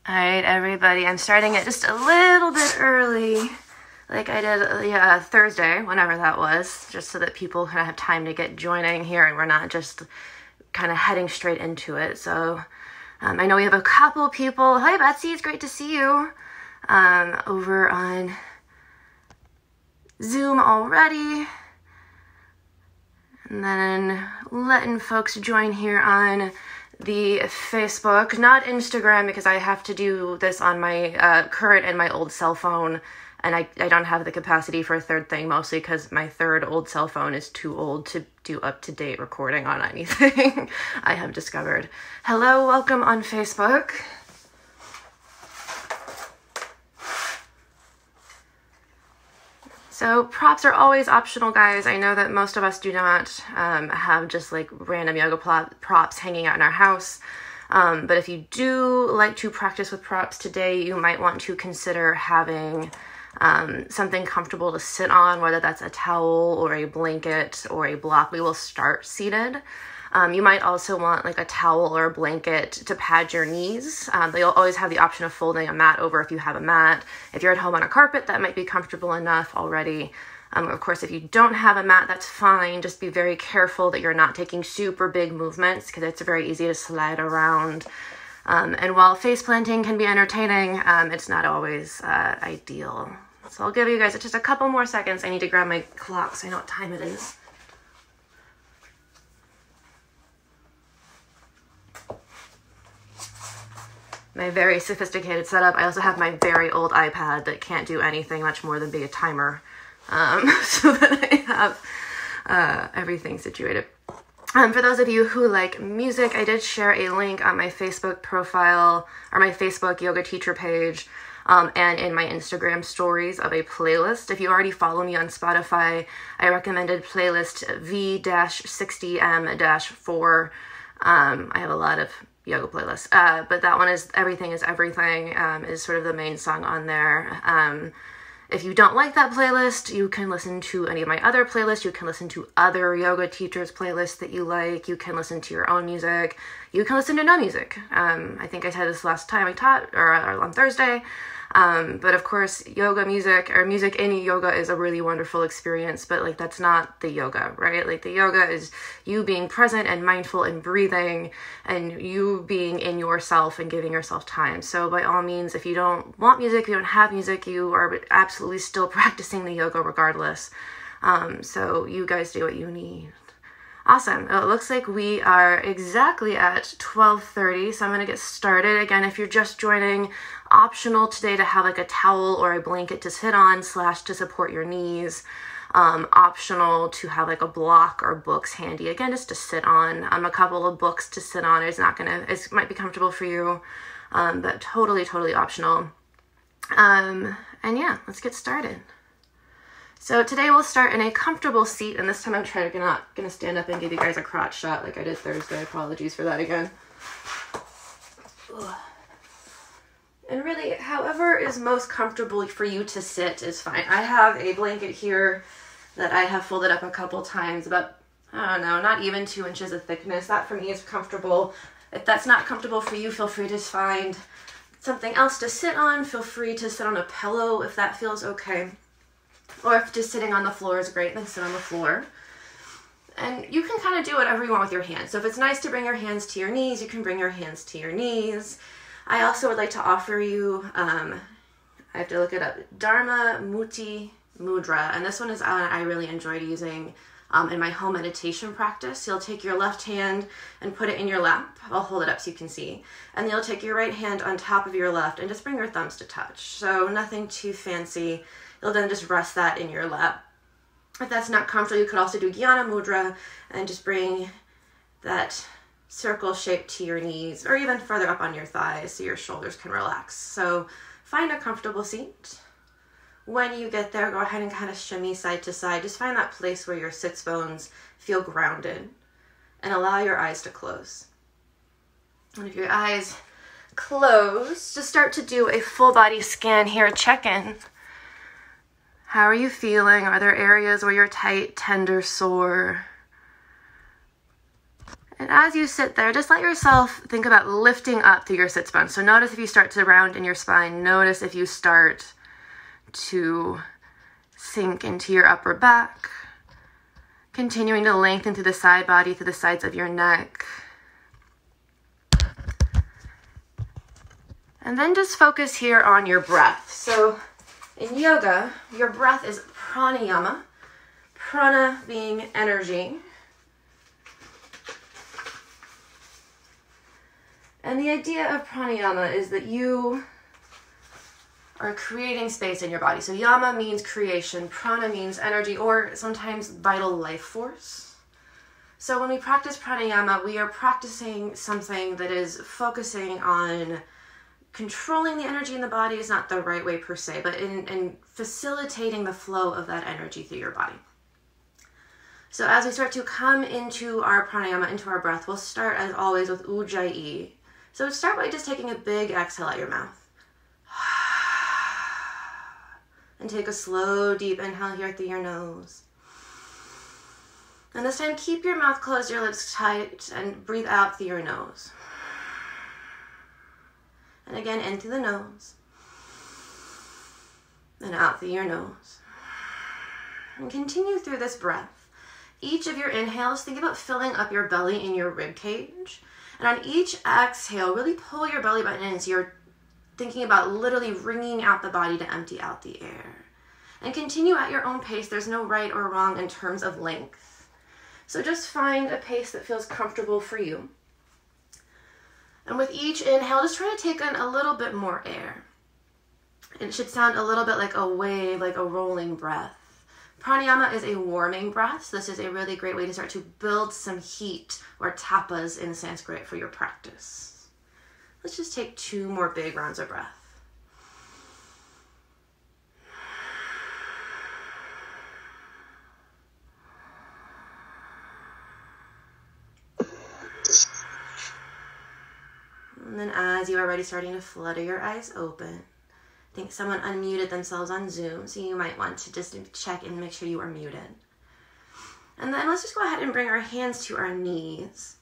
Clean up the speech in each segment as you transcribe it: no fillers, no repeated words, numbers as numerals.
All right, everybody, I'm starting it just a little bit early, like I did Thursday, whenever that was, just so that people kind of have time to get joining here and we're not just kind of heading straight into it. So I know we have a couple people. Hi, Betsy, it's great to see you over on Zoom already. And then letting folks join here on the Facebook, not Instagram, because I have to do this on my current and my old cell phone, and I don't have the capacity for a third thing, mostly because my third old cell phone is too old to do up-to-date recording on anything. I have discovered. Hello, welcome on Facebook. So props are always optional, guys. I know that most of us do not have just like random yoga props hanging out in our house. But if you do like to practice with props today, you might want to consider having something comfortable to sit on, whether that's a towel or a blanket or a block. We will start seated. You might also want like a towel or a blanket to pad your knees. You'll always have the option of folding a mat over if you have a mat. If you're at home on a carpet, that might be comfortable enough already. Of course, if you don't have a mat, that's fine. Just be very careful that you're not taking super big movements because it's very easy to slide around. And while face planting can be entertaining, it's not always ideal. So I'll give you guys just a couple more seconds. I need to grab my clock so I know what time it is. My very sophisticated setup. I also have my very old iPad that can't do anything much more than be a timer, so that I have everything situated. For those of you who like music, I did share a link on my Facebook profile or my Facebook yoga teacher page and in my Instagram stories of a playlist. If you already follow me on Spotify, I recommended playlist V-60M-4. I have a lot of yoga playlist, but that one is Everything is Everything, is sort of the main song on there. If you don't like that playlist, you can listen to any of my other playlists. You can listen to other yoga teachers' playlists that you like. You can listen to your own music. You can listen to no music. I think I said this last time I taught, or on Thursday. But of course, yoga music or music in yoga is a really wonderful experience, but like that's not the yoga, right? Like the yoga is you being present and mindful and breathing and you being in yourself and giving yourself time. So by all means, if you don't want music, if you don't have music, you are absolutely still practicing the yoga regardless. So you guys do what you need. Awesome. It looks like we are exactly at 12:30, so I'm going to get started. Again, if you're just joining, optional today to have like a towel or a blanket to sit on / to support your knees. Optional to have like a block or books handy, again, just to sit on. A couple of books to sit on is it might be comfortable for you, but totally optional. And yeah, let's get started. So today we'll start in a comfortable seat, and this time I'm not going to stand up and give you guys a crotch shot like I did Thursday. Apologies for that again. Ugh. And really, however is most comfortable for you to sit is fine. I have a blanket here that I have folded up a couple times, about, I don't know, not even 2 inches of thickness. That for me is comfortable. If that's not comfortable for you, feel free to find something else to sit on. Feel free to sit on a pillow if that feels okay. Or if just sitting on the floor is great, then sit on the floor. And you can kind of do whatever you want with your hands. So if it's nice to bring your hands to your knees, you can bring your hands to your knees. I also would like to offer you, I have to look it up, Dharma Muti Mudra. And this one is one I really enjoyed using in my home meditation practice. You'll take your left hand and put it in your lap. I'll hold it up so you can see. And you'll take your right hand on top of your left and just bring your thumbs to touch. So nothing too fancy. You'll then just rest that in your lap. If that's not comfortable, you could also do Jnana Mudra and just bring that circle shape to your knees or even further up on your thighs so your shoulders can relax. So find a comfortable seat. When you get there, go ahead and kind of shimmy side to side. Just find that place where your sits bones feel grounded and allow your eyes to close. And if your eyes close, just start to do a full body scan here. Check in. How are you feeling? Are there areas where you're tight, tender, sore? And as you sit there, just let yourself think about lifting up through your sits bones. So notice if you start to round in your spine. Notice if you start to sink into your upper back. Continuing to lengthen through the side body, through the sides of your neck. And then just focus here on your breath. So in yoga, your breath is pranayama. Prana being energy. And the idea of pranayama is that you are creating space in your body. So yama means creation, prana means energy, or sometimes vital life force. So when we practice pranayama, we are practicing something that is focusing on controlling the energy in the body is not the right way per se, but in facilitating the flow of that energy through your body. So as we start to come into our pranayama, into our breath, we'll start as always with ujjayi. So start by just taking a big exhale out your mouth. And take a slow, deep inhale here through your nose. And this time, keep your mouth closed, your lips tight, and breathe out through your nose. And again, in through the nose. And out through your nose. And continue through this breath. Each of your inhales, think about filling up your belly in your rib cage. And on each exhale, really pull your belly button in so you're thinking about literally wringing out the body to empty out the air. And continue at your own pace. There's no right or wrong in terms of length. So just find a pace that feels comfortable for you. And with each inhale, just try to take in a little bit more air. It should sound a little bit like a wave, like a rolling breath. Pranayama is a warming breath, so this is a really great way to start to build some heat, or tapas in Sanskrit, for your practice. Let's just take 2 more big rounds of breath. And then as you are ready, starting to flutter your eyes open. I think someone unmuted themselves on Zoom, so you might want to just check and make sure you are muted. And then let's just go ahead and bring our hands to our knees.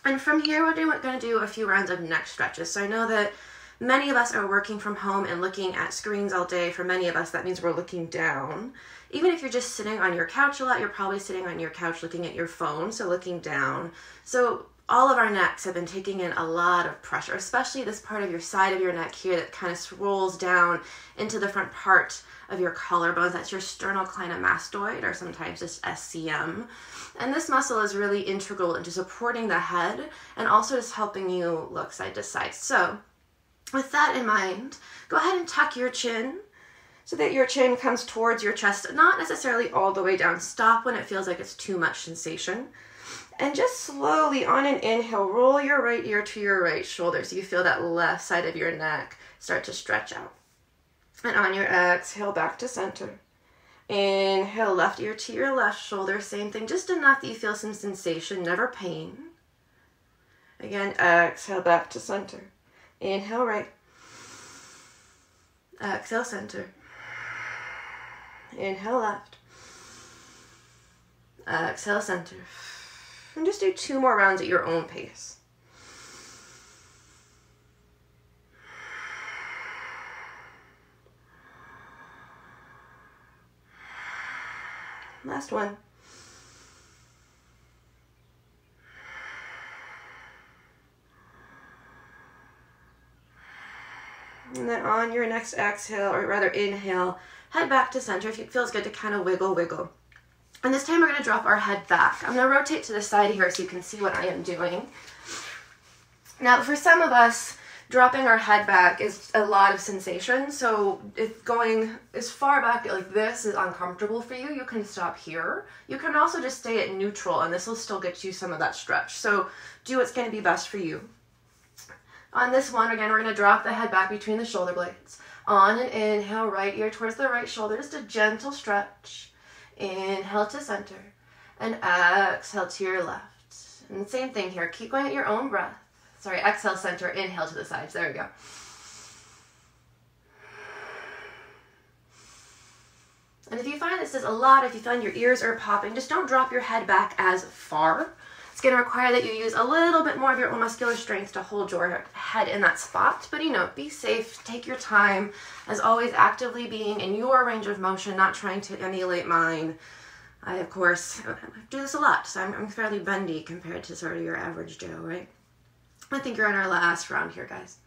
And from here, we're going to do a few rounds of neck stretches. So I know that many of us are working from home and looking at screens all day. For many of us, that means we're looking down. Even if you're just sitting on your couch a lot, you're probably sitting on your couch looking at your phone, so looking down. So all of our necks have been taking in a lot of pressure, especially this part of your side of your neck here that kind of rolls down into the front part of your collarbones. That's your sternocleidomastoid, or sometimes just SCM. And this muscle is really integral into supporting the head and also just helping you look side to side. So with that in mind, go ahead and tuck your chin so that your chin comes towards your chest, not necessarily all the way down. Stop when it feels like it's too much sensation. And just slowly, on an inhale, roll your right ear to your right shoulder so you feel that left side of your neck start to stretch out. And on your exhale, back to center. Inhale, left ear to your left shoulder. Same thing, just enough that you feel some sensation, never pain. Again, exhale, back to center. Inhale, right. Exhale, center. Inhale, left. Exhale, center. And just do 2 more rounds at your own pace. Last one. And then on your next exhale, or rather inhale, head back to center if it feels good to kind of wiggle. And this time we're going to drop our head back. I'm going to rotate to the side here so you can see what I am doing. Now, for some of us, dropping our head back is a lot of sensation. So if going as far back like this is uncomfortable for you, you can stop here. You can also just stay at neutral, and this will still get you some of that stretch. So do what's going to be best for you. On this one, again, we're going to drop the head back between the shoulder blades. On an inhale, right ear towards the right shoulder, just a gentle stretch. Inhale to center, and exhale to your left. And same thing here, keep going at your own breath. Sorry, exhale, center, inhale to the sides. There we go. And if you find this is a lot, if you find your ears are popping, just don't drop your head back as far. It's going to require that you use a little bit more of your own muscular strength to hold your head in that spot. But, you know, be safe, take your time, as always, actively being in your range of motion, not trying to emulate mine. I, of course, do this a lot, so I'm fairly bendy compared to sort of your average Joe, right? I think you're on our last round here, guys.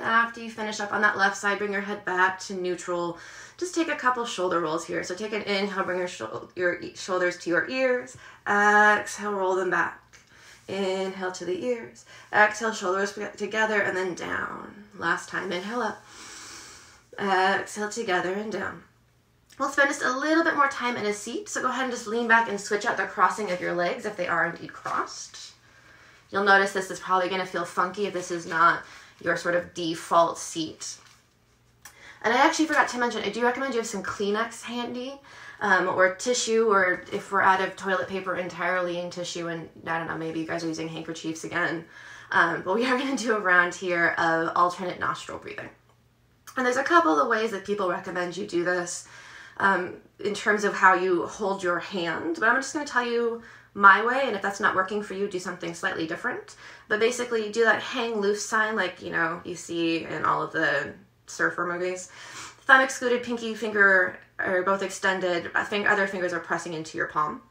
After you finish up on that left side, bring your head back to neutral. Just take a couple shoulder rolls here. So take an inhale, bring your shoulders to your ears. Exhale, roll them back. Inhale to the ears. Exhale, shoulders together and then down. Last time, inhale up. Exhale together and down. We'll spend just a little bit more time in a seat. So go ahead and just lean back and switch out the crossing of your legs if they are indeed crossed. You'll notice this is probably going to feel funky if this is not your sort of default seat. And I actually forgot to mention, I do recommend you have some Kleenex handy, or tissue, or if we're out of toilet paper entirely in tissue, and I don't know, maybe you guys are using handkerchiefs again. But we are going to do a round here of alternate nostril breathing. And there's a couple of ways that people recommend you do this in terms of how you hold your hand, but I'm just going to tell you my way, and if that's not working for you, do something slightly different. But basically, you do that hang loose sign like, you know, you see in all of the surfer movies. Thumb excluded, pinky finger are both extended. I think other fingers are pressing into your palm.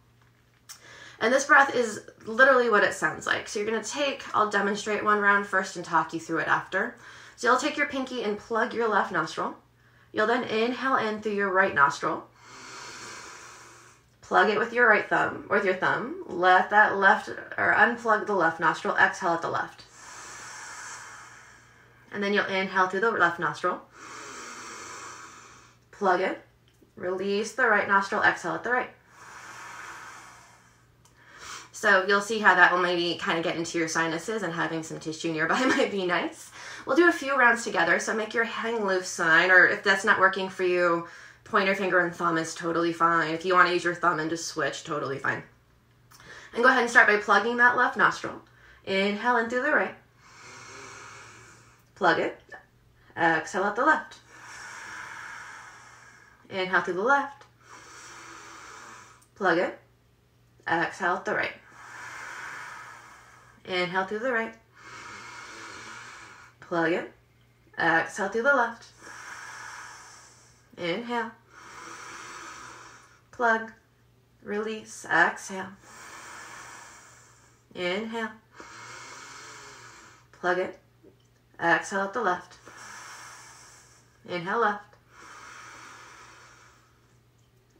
And this breath is literally what it sounds like. So you're going to take, I'll demonstrate one round first and talk you through it after. So you'll take your pinky and plug your left nostril. You'll then inhale in through your right nostril. Plug it with your right thumb, or with your thumb. Let that left, or unplug the left nostril. Exhale at the left. And then you'll inhale through the left nostril. Plug it. Release the right nostril. Exhale at the right. So you'll see how that will maybe kind of get into your sinuses, and having some tissue nearby might be nice. We'll do a few rounds together, so make your hang loose sign, or if that's not working for you, pointer finger and thumb is totally fine. If you want to use your thumb and just switch, totally fine. And go ahead and start by plugging that left nostril. Inhale in through the right. Plug it. Exhale out the left. Inhale through the left. Plug it. Exhale out the right. Inhale through the right. Plug it. Exhale through the left. Inhale. Plug. Release. Exhale. Inhale. Plug it. Exhale at the left. Inhale left.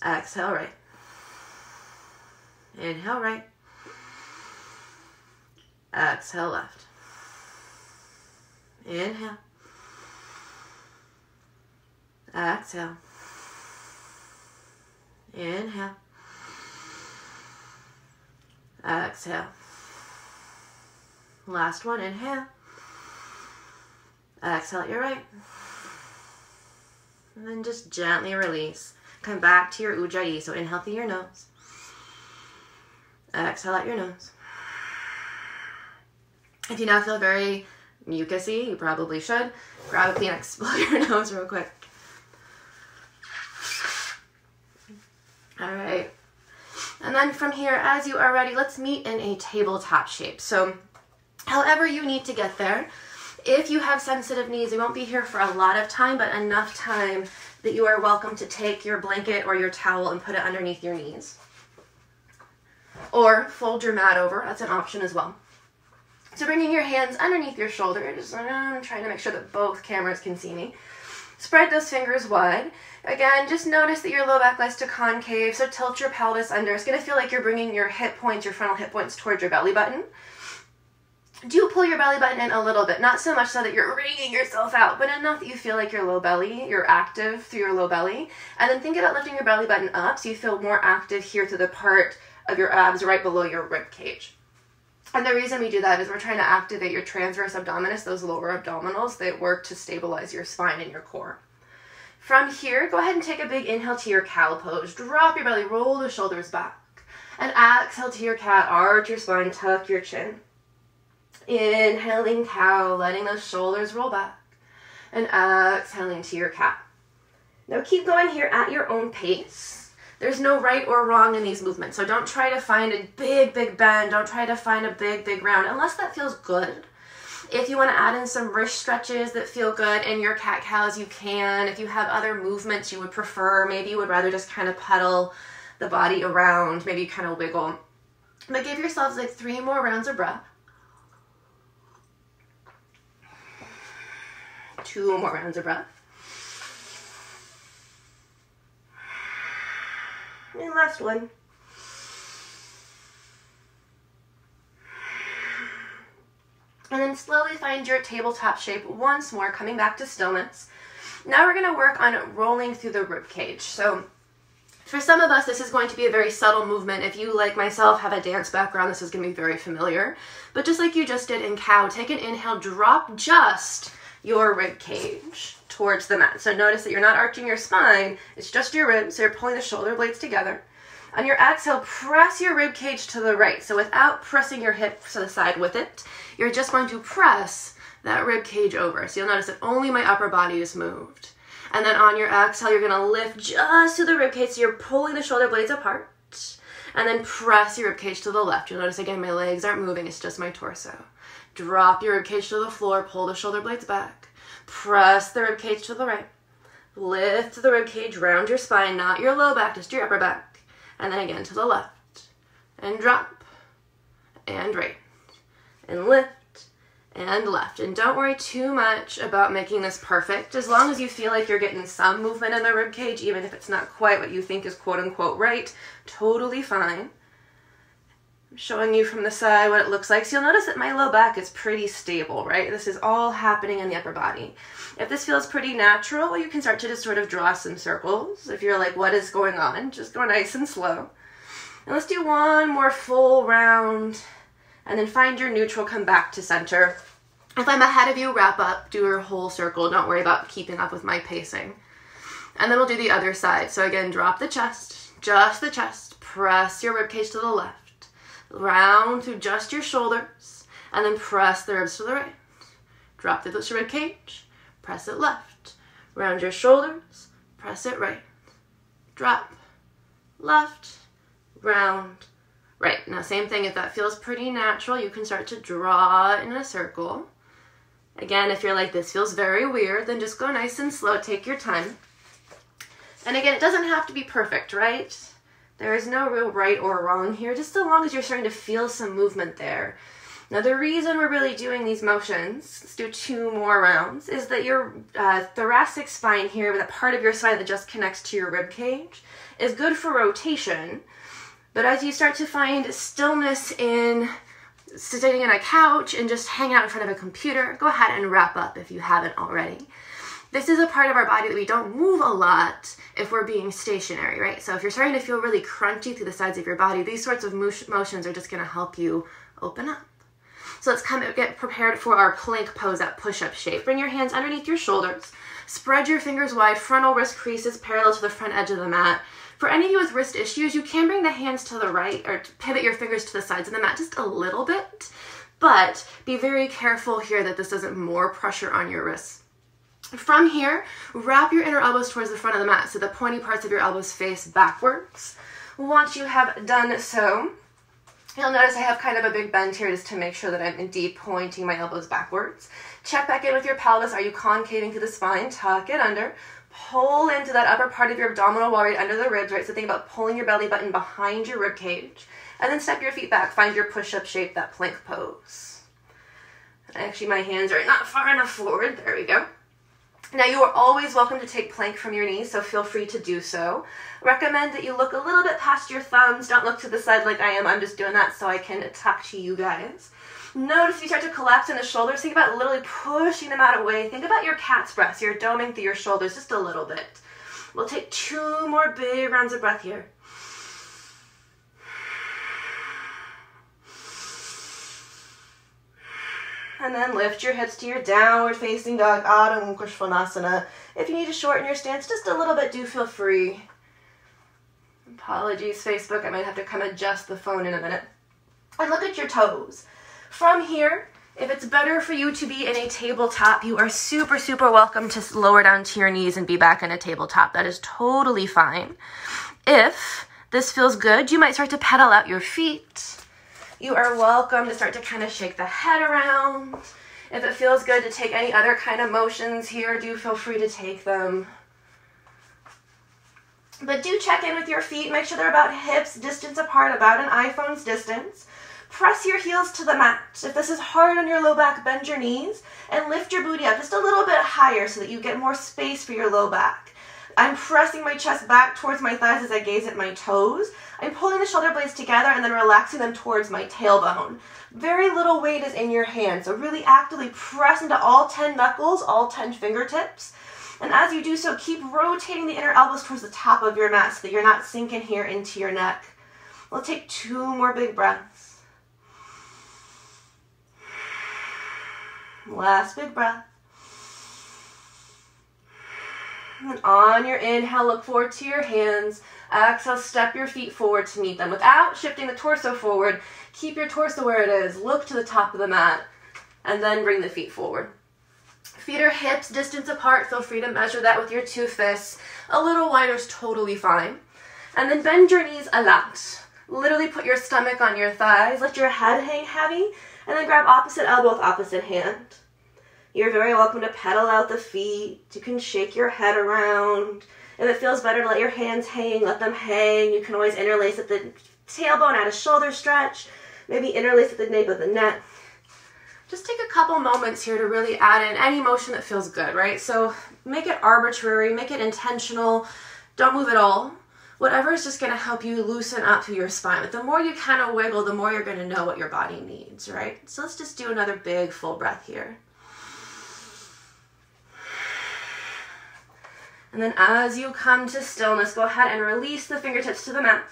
Exhale right. Inhale right. Exhale left. Inhale. Exhale. Inhale. Exhale. Last one, inhale. Exhale at your right. And then just gently release. Come back to your ujjayi. So inhale through your nose. Exhale out your nose. If you now feel very mucusy, you probably should. Grab a Kleenex, blow your nose real quick. All right. And then from here, as you are ready, let's meet in a tabletop shape. So however you need to get there. If you have sensitive knees, you won't be here for a lot of time, but enough time that you are welcome to take your blanket or your towel and put it underneath your knees. Or fold your mat over, that's an option as well. So bringing your hands underneath your shoulders, I'm trying to make sure that both cameras can see me. Spread those fingers wide. Again, just notice that your low back likes to concave, so tilt your pelvis under. It's going to feel like you're bringing your hip points, your frontal hip points towards your belly button. Do pull your belly button in a little bit, not so much so that you're wringing yourself out, but enough that you feel like your low belly, you're active through your low belly. And then think about lifting your belly button up so you feel more active here to the part of your abs right below your rib cage. And the reason we do that is we're trying to activate your transverse abdominis, those lower abdominals that work to stabilize your spine and your core. From here, go ahead and take a big inhale to your cow pose. Drop your belly, roll the shoulders back. And exhale to your cat, arch your spine, tuck your chin. Inhaling cow, letting those shoulders roll back. And exhaling to your cat. Now keep going here at your own pace. There's no right or wrong in these movements, so don't try to find a big, big bend. Don't try to find a big, big round, unless that feels good. If you want to add in some wrist stretches that feel good in your cat-cows, you can. If you have other movements you would prefer, maybe you would rather just kind of pedal the body around, maybe kind of wiggle. But give yourselves like 3 more rounds of breath. 2 more rounds of breath. And last one. And then slowly find your tabletop shape once more, coming back to stillness. Now we're going to work on rolling through the rib cage. So for some of us, this is going to be a very subtle movement. If you, like myself, have a dance background, this is going to be very familiar. But just like you just did in cow, take an inhale, drop just your rib cage towards the mat. So notice that you're not arching your spine, it's just your ribs, so you're pulling the shoulder blades together. On your exhale, press your rib cage to the right. So without pressing your hips to the side with it, you're just going to press that rib cage over. So you'll notice that only my upper body is moved. And then on your exhale, you're gonna lift just to the rib cage, so you're pulling the shoulder blades apart. And then press your rib cage to the left. You'll notice again, my legs aren't moving, it's just my torso. Drop your rib cage to the floor, pull the shoulder blades back. Press the rib cage to the right. Lift the rib cage, round your spine, not your low back, just your upper back. And then again to the left. And drop. And right. And lift. And left. And don't worry too much about making this perfect. As long as you feel like you're getting some movement in the rib cage, even if it's not quite what you think is quote unquote right, totally fine. I'm showing you from the side what it looks like. So you'll notice that my low back is pretty stable, right? This is all happening in the upper body. If this feels pretty natural, you can start to just sort of draw some circles. If you're like, what is going on? Just go nice and slow. And let's do one more full round. And then find your neutral, come back to center. If I'm ahead of you, wrap up, do your whole circle. Don't worry about keeping up with my pacing. And then we'll do the other side. So again, drop the chest, just the chest. Press your ribcage to the left. Round through just your shoulders. And then press the ribs to the right. Drop the ribcage, press it left. Round your shoulders, press it right. Drop, left, round, right. Now same thing, if that feels pretty natural, you can start to draw in a circle. Again, if you're like, this feels very weird, then just go nice and slow, take your time. And again, it doesn't have to be perfect, right? There is no real right or wrong here, just so long as you're starting to feel some movement there. Now the reason we're really doing these motions, let's do 2 more rounds, is that your thoracic spine here, that part of your spine that just connects to your rib cage, is good for rotation. But as you start to find stillness in sitting on a couch and just hanging out in front of a computer, go ahead and wrap up if you haven't already. This is a part of our body that we don't move a lot if we're being stationary, right? So if you're starting to feel really crunchy through the sides of your body, these sorts of motions are just going to help you open up. So let's kind of get prepared for our plank pose, that push-up shape. Bring your hands underneath your shoulders. Spread your fingers wide, frontal wrist creases parallel to the front edge of the mat. For any of you with wrist issues, you can bring the hands to the right or pivot your fingers to the sides of the mat just a little bit, but be very careful here that this doesn't more pressure on your wrists. From here, wrap your inner elbows towards the front of the mat so the pointy parts of your elbows face backwards. Once you have done so, you'll notice I have kind of a big bend here just to make sure that I'm indeed pointing my elbows backwards. Check back in with your pelvis. Are you concaving through the spine? Tuck it under. Pull into that upper part of your abdominal wall right under the ribs, right? So think about pulling your belly button behind your rib cage. And then step your feet back. Find your push-up shape, that plank pose. Actually, my hands are not far enough forward. There we go. Now, you are always welcome to take plank from your knees, so feel free to do so. Recommend that you look a little bit past your thumbs. Don't look to the side like I am. I'm just doing that so I can talk to you guys. Notice if you start to collapse in the shoulders, think about literally pushing them out away. Think about your cat's breath. You're doming through your shoulders just a little bit. We'll take 2 more big rounds of breath here. And then lift your hips to your downward facing dog, Adho Mukha Svanasana. If you need to shorten your stance just a little bit, do feel free. Apologies, Facebook. I might have to come adjust the phone in a minute. And look at your toes. From here, If it's better for you to be in a tabletop, you are super, super welcome to lower down to your knees and be back in a tabletop. That is totally fine. If this feels good, you might start to pedal out your feet. You are welcome to start to kind of shake the head around. If it feels good to take any other kind of motions here, do feel free to take them. But do check in with your feet. Make sure they're about hips distance apart, about an iPhone's distance. Press your heels to the mat. If this is hard on your low back, bend your knees and lift your booty up just a little bit higher so that you get more space for your low back. I'm pressing my chest back towards my thighs as I gaze at my toes. I'm pulling the shoulder blades together and then relaxing them towards my tailbone. Very little weight is in your hands, so really actively press into all 10 knuckles, all 10 fingertips. And as you do so, keep rotating the inner elbows towards the top of your mat so that you're not sinking here into your neck. We'll take 2 more big breaths. Last big breath. And on your inhale, look forward to your hands. Exhale, step your feet forward to meet them. Without shifting the torso forward, keep your torso where it is. Look to the top of the mat. And then bring the feet forward. Feet are hips distance apart. Feel free to measure that with your 2 fists. A little wider is totally fine. And then bend your knees a lot. Literally put your stomach on your thighs. Let your head hang heavy. And then grab opposite elbow with opposite hand. You're very welcome to pedal out the feet. You can shake your head around. If it feels better to let your hands hang, let them hang. You can always interlace at the tailbone, add a shoulder stretch. Maybe interlace at the nape of the neck. Just take a couple moments here to really add in any motion that feels good, right? So make it arbitrary, make it intentional. Don't move at all. Whatever is just going to help you loosen up through your spine. But the more you kind of wiggle, the more you're going to know what your body needs, right? So let's just do another big full breath here. And then as you come to stillness, go ahead and release the fingertips to the mat.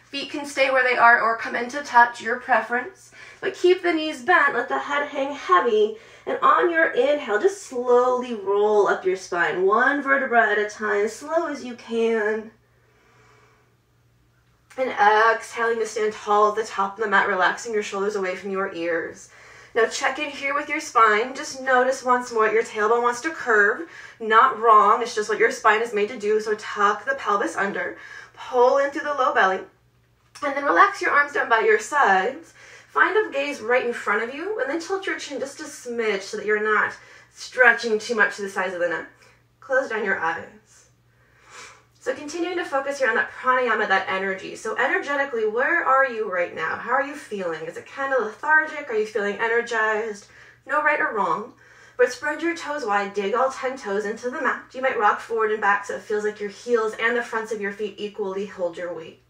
Feet can stay where they are or come into touch, your preference. But keep the knees bent, let the head hang heavy. And on your inhale, just slowly roll up your spine, 1 vertebra at a time, as slow as you can. And exhaling to stand tall at the top of the mat, relaxing your shoulders away from your ears. Now check in here with your spine. Just notice once more your tailbone wants to curve. Not wrong, it's just what your spine is made to do. So tuck the pelvis under, pull in through the low belly, and then relax your arms down by your sides. Find a gaze right in front of you, and then tilt your chin just a smidge so that you're not stretching too much to the sides of the neck. Close down your eyes. So continuing to focus here on that pranayama, that energy. So energetically, where are you right now? How are you feeling? Is it kind of lethargic? Are you feeling energized? No right or wrong, but spread your toes wide, dig all 10 toes into the mat. You might rock forward and back so it feels like your heels and the fronts of your feet equally hold your weight.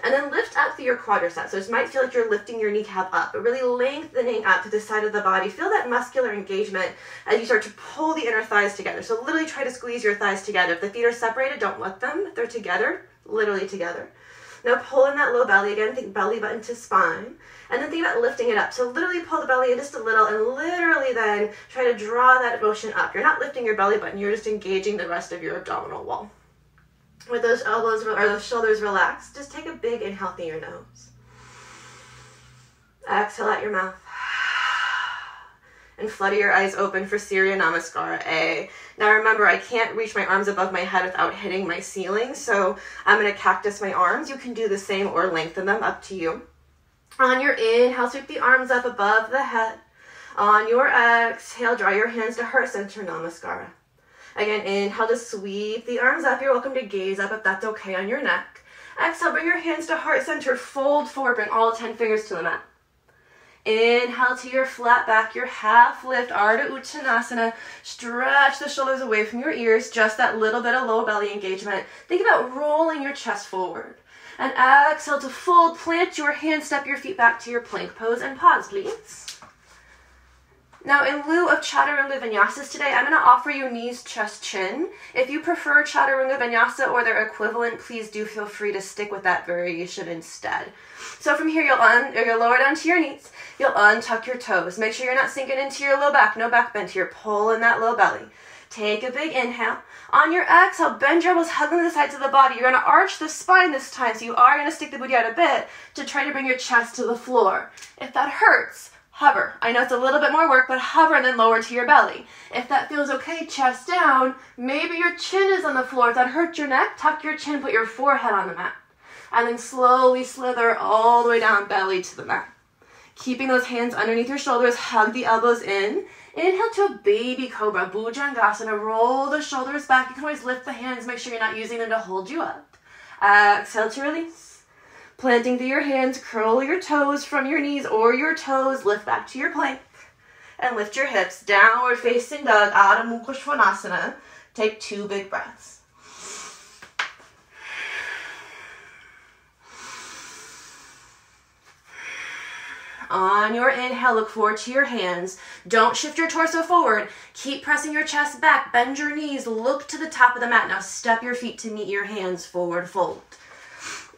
And then lift up through your quadriceps. So it might feel like you're lifting your kneecap up, but really lengthening up to the side of the body. Feel that muscular engagement as you start to pull the inner thighs together. So literally try to squeeze your thighs together. If the feet are separated, don't let them. If they're together, literally together. Now pull in that low belly again. Think belly button to spine. And then think about lifting it up. So literally pull the belly in just a little and literally then try to draw that motion up. You're not lifting your belly button. You're just engaging the rest of your abdominal wall. With those elbows or those shoulders relaxed, just take a big inhale through your nose. Exhale out your mouth. And flutter your eyes open for Surya Namaskara A. Now remember, I can't reach my arms above my head without hitting my ceiling, so I'm going to cactus my arms. You can do the same or lengthen them, up to you. On your inhale, sweep the arms up above the head. On your exhale, draw your hands to Heart Center Namaskara. Again, inhale to sweep the arms up. You're welcome to gaze up if that's okay on your neck. Exhale, bring your hands to heart center. Fold forward, bring all 10 fingers to the mat. Inhale to your flat back, your half lift, Ardha Uttanasana. Stretch the shoulders away from your ears, just that little bit of low belly engagement. Think about rolling your chest forward. And exhale to fold, plant your hands, step your feet back to your plank pose, and pause, please. Now, in lieu of Chaturanga Vinyasas today, I'm going to offer you knees, chest, chin. If you prefer Chaturanga Vinyasa or their equivalent, please do feel free to stick with that variation instead. So from here, you'll lower down to your knees. You'll untuck your toes. Make sure you're not sinking into your low back. No back bend here. Pull in that low belly. Take a big inhale. On your exhale, bend your elbows, hug them to the sides of the body. You're going to arch the spine this time, so you are going to stick the booty out a bit to try to bring your chest to the floor. If that hurts, Hover. I know it's a little bit more work, but hover and then lower to your belly. If that feels okay, chest down. Maybe your chin is on the floor. If that hurts your neck, tuck your chin, put your forehead on the mat. And then slowly slither all the way down, belly to the mat. Keeping those hands underneath your shoulders, hug the elbows in. Inhale to a baby cobra, Bhujangasana. Roll the shoulders back. You can always lift the hands. Make sure you're not using them to hold you up. Exhale to release. Planting through your hands, curl your toes from your knees or your toes. Lift back to your plank. And lift your hips. Downward facing dog, Adho Mukha Svanasana. Take 2 big breaths. On your inhale, look forward to your hands. Don't shift your torso forward. Keep pressing your chest back. Bend your knees. Look to the top of the mat. Now step your feet to meet your hands. Forward fold.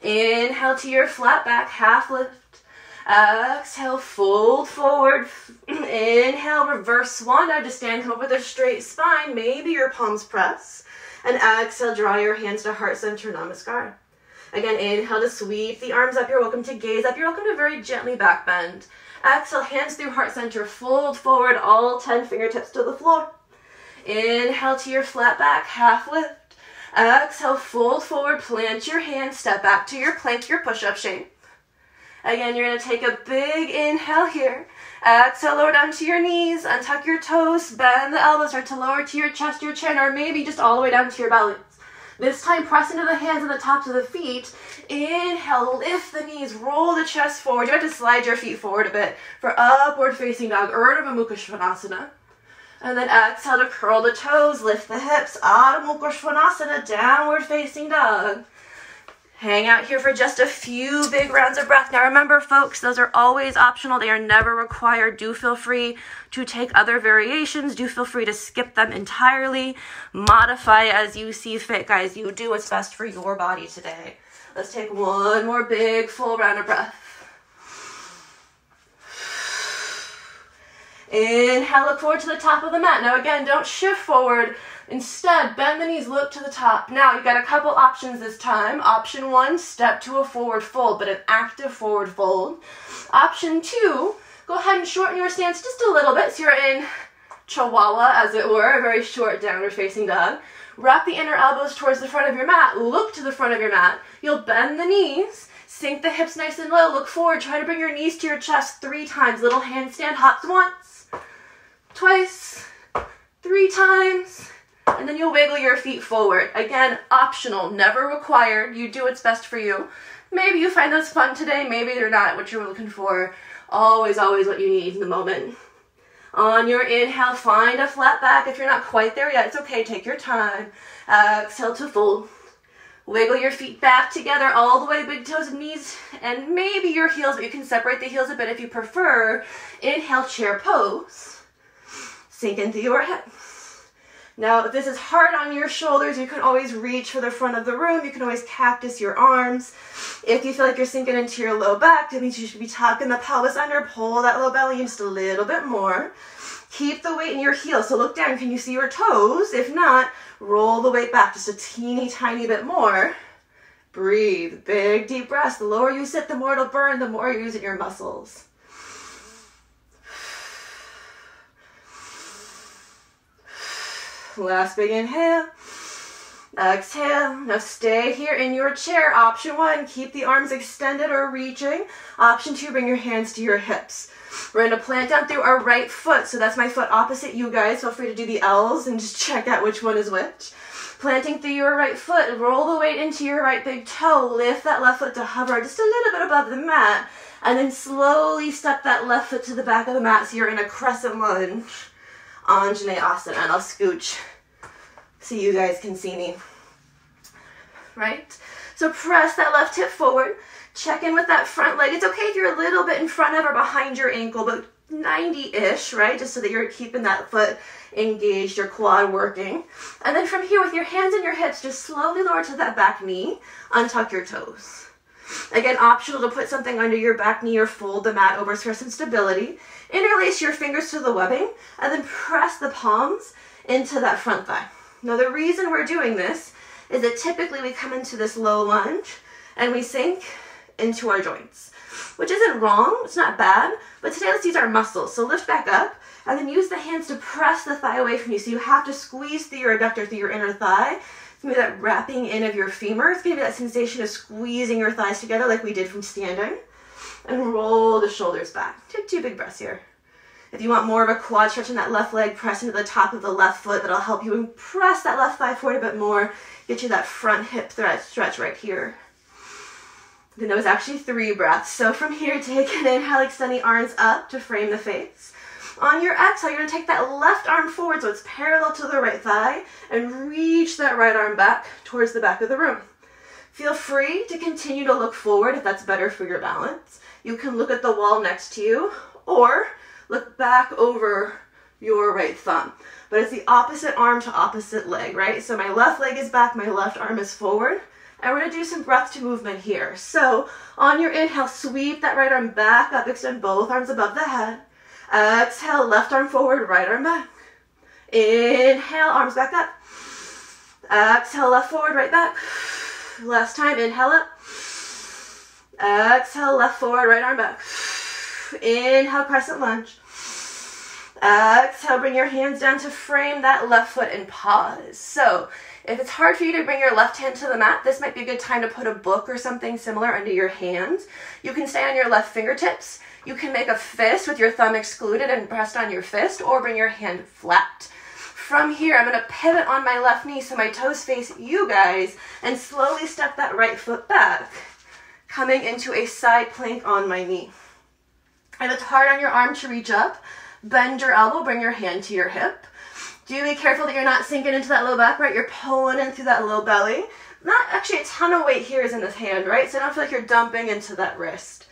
Inhale to your flat back. Half lift. Exhale, fold forward. Inhale, reverse swan dive to stand. Come up with a straight spine. Maybe your palms press. And exhale, draw your hands to heart center, namaskar. Again, inhale to sweep the arms up. You're welcome to gaze up. You're welcome to very gently back bend. Exhale, hands through heart center. Fold forward, all 10 fingertips to the floor. Inhale to your flat back, half lift. Exhale, fold forward, plant your hands, step back to your plank, your push-up shape. Again, you're going to take a big inhale here. Exhale, lower down to your knees, untuck your toes, bend the elbows, start to lower to your chest, your chin, or maybe just all the way down to your belly. This time, press into the hands and the tops of the feet. Inhale, lift the knees, roll the chest forward. You have to slide your feet forward a bit for upward facing dog, Urdhva Mukha Svanasana. And then exhale to curl the toes, lift the hips, Adho Mukha Svanasana, downward facing dog. Hang out here for just a few big rounds of breath. Now remember, folks, those are always optional. They are never required. Do feel free to take other variations. Do feel free to skip them entirely. Modify as you see fit, guys. You do what's best for your body today. Let's take one more big full round of breath. Inhale, look forward to the top of the mat. Now again, don't shift forward. Instead, bend the knees, look to the top. Now, you've got a couple options this time. Option 1, step to a forward fold, but an active forward fold. Option 2, go ahead and shorten your stance just a little bit so you're in Chihuahua, as it were, a very short downward facing dog. Wrap the inner elbows towards the front of your mat. Look to the front of your mat. You'll bend the knees, sink the hips nice and low, look forward. Try to bring your knees to your chest 3 times. Little handstand hops once, twice, 3 times. And then you'll wiggle your feet forward. Again, optional, never required. You do what's best for you. Maybe you find those fun today. Maybe they're not what you're looking for. Always, always what you need in the moment. On your inhale, find a flat back. If you're not quite there yet, it's okay. Take your time. Exhale to fold. Wiggle your feet back together all the way, big toes and knees, and maybe your heels, but you can separate the heels a bit if you prefer. Inhale, chair pose. Sink into your hips. Now, if this is hard on your shoulders, you can always reach for the front of the room. You can always cactus your arms. If you feel like you're sinking into your low back, that means you should be tucking the pelvis under. Pull that low belly in just a little bit more. Keep the weight in your heels. So look down. Can you see your toes? If not, roll the weight back just a teeny tiny bit more. Breathe. Big, deep breaths. The lower you sit, the more it'll burn, the more you're using your muscles. Last big inhale. Exhale. Now stay here in your chair. Option 1, keep the arms extended or reaching. Option 2, bring your hands to your hips. We're going to plant down through our right foot. So that's my foot opposite you guys. Feel free to do the L's and just check out which one is which. Planting through your right foot. Roll the weight into your right big toe. Lift that left foot to hover just a little bit above the mat. And then slowly step that left foot to the back of the mat so you're in a crescent lunge. Anjaneyasana, and I'll scooch so you guys can see me. Right? So press that left hip forward. Check in with that front leg. It's okay if you're a little bit in front of or behind your ankle, but 90-ish, right? Just so that you're keeping that foot engaged, your quad working. And then from here, with your hands and your hips, just slowly lower to that back knee. Untuck your toes. Again, optional to put something under your back knee or fold the mat over for some stability. Interlace your fingers to the webbing and then press the palms into that front thigh. Now the reason we're doing this is that typically we come into this low lunge and we sink into our joints. which isn't wrong, it's not bad, but today let's use our muscles. So lift back up, and then use the hands to press the thigh away from you. So you have to squeeze through your adductor, through your inner thigh. It's going to be that wrapping in of your femur. It's going to be that sensation of squeezing your thighs together like we did from standing. And roll the shoulders back. Take 2 big breaths here. If you want more of a quad stretch in that left leg, press into the top of the left foot. That'll help you press that left thigh forward a bit more. Get you that front hip stretch right here. Then that was actually 3 breaths. So from here, take an inhale, extend the arms up to frame the face. On your exhale, you're going to take that left arm forward so it's parallel to the right thigh and reach that right arm back towards the back of the room. Feel free to continue to look forward if that's better for your balance. You can look at the wall next to you or look back over your right thumb. But it's the opposite arm to opposite leg, right? So my left leg is back, my left arm is forward. And we're going to do some breath to movement here. So on your inhale, sweep that right arm back up, extend both arms above the head. Exhale, left arm forward, right arm back. Inhale, arms back up. Exhale, left forward, right back. Last time, inhale up. Exhale, left forward, right arm back. Inhale, crescent lunge. Exhale, bring your hands down to frame that left foot and pause. So if it's hard for you to bring your left hand to the mat, this might be a good time to put a book or something similar under your hands. You can stay on your left fingertips. You can make a fist with your thumb excluded and pressed on your fist, or bring your hand flat. From here, I'm going to pivot on my left knee so my toes face you guys, and slowly step that right foot back, coming into a side plank on my knee. If it's hard on your arm to reach up, bend your elbow, bring your hand to your hip. Do be careful that you're not sinking into that low back, right? You're pulling in through that low belly. Not actually a ton of weight here is in this hand, right? So don't feel like you're dumping into that wrist.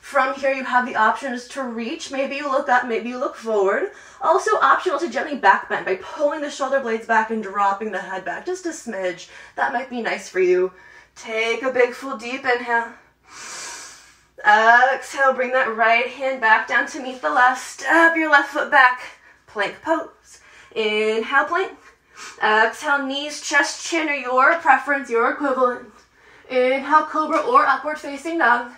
From here, you have the options to reach. Maybe you look up, maybe you look forward. Also optional to gently back bend by pulling the shoulder blades back and dropping the head back, just a smidge. That might be nice for you. Take a big, full, deep inhale. Exhale, bring that right hand back down to meet the left. Step your left foot back. Plank pose. Inhale, plank. Exhale, knees, chest, chin, or your preference, your equivalent. Inhale, cobra or upward facing dog.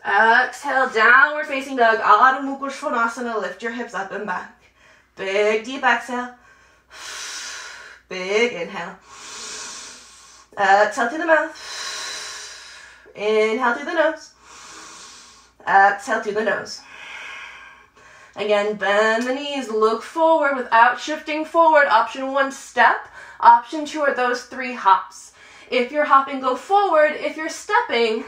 Exhale, downward facing dog. Adho Mukha Svanasana. Lift your hips up and back. Big, deep exhale. Big inhale. Exhale through the mouth. Inhale through the nose. Exhale through the nose. Again, bend the knees, look forward without shifting forward. Option 1, step. Option 2 are those 3 hops. If you're hopping, go forward. If you're stepping,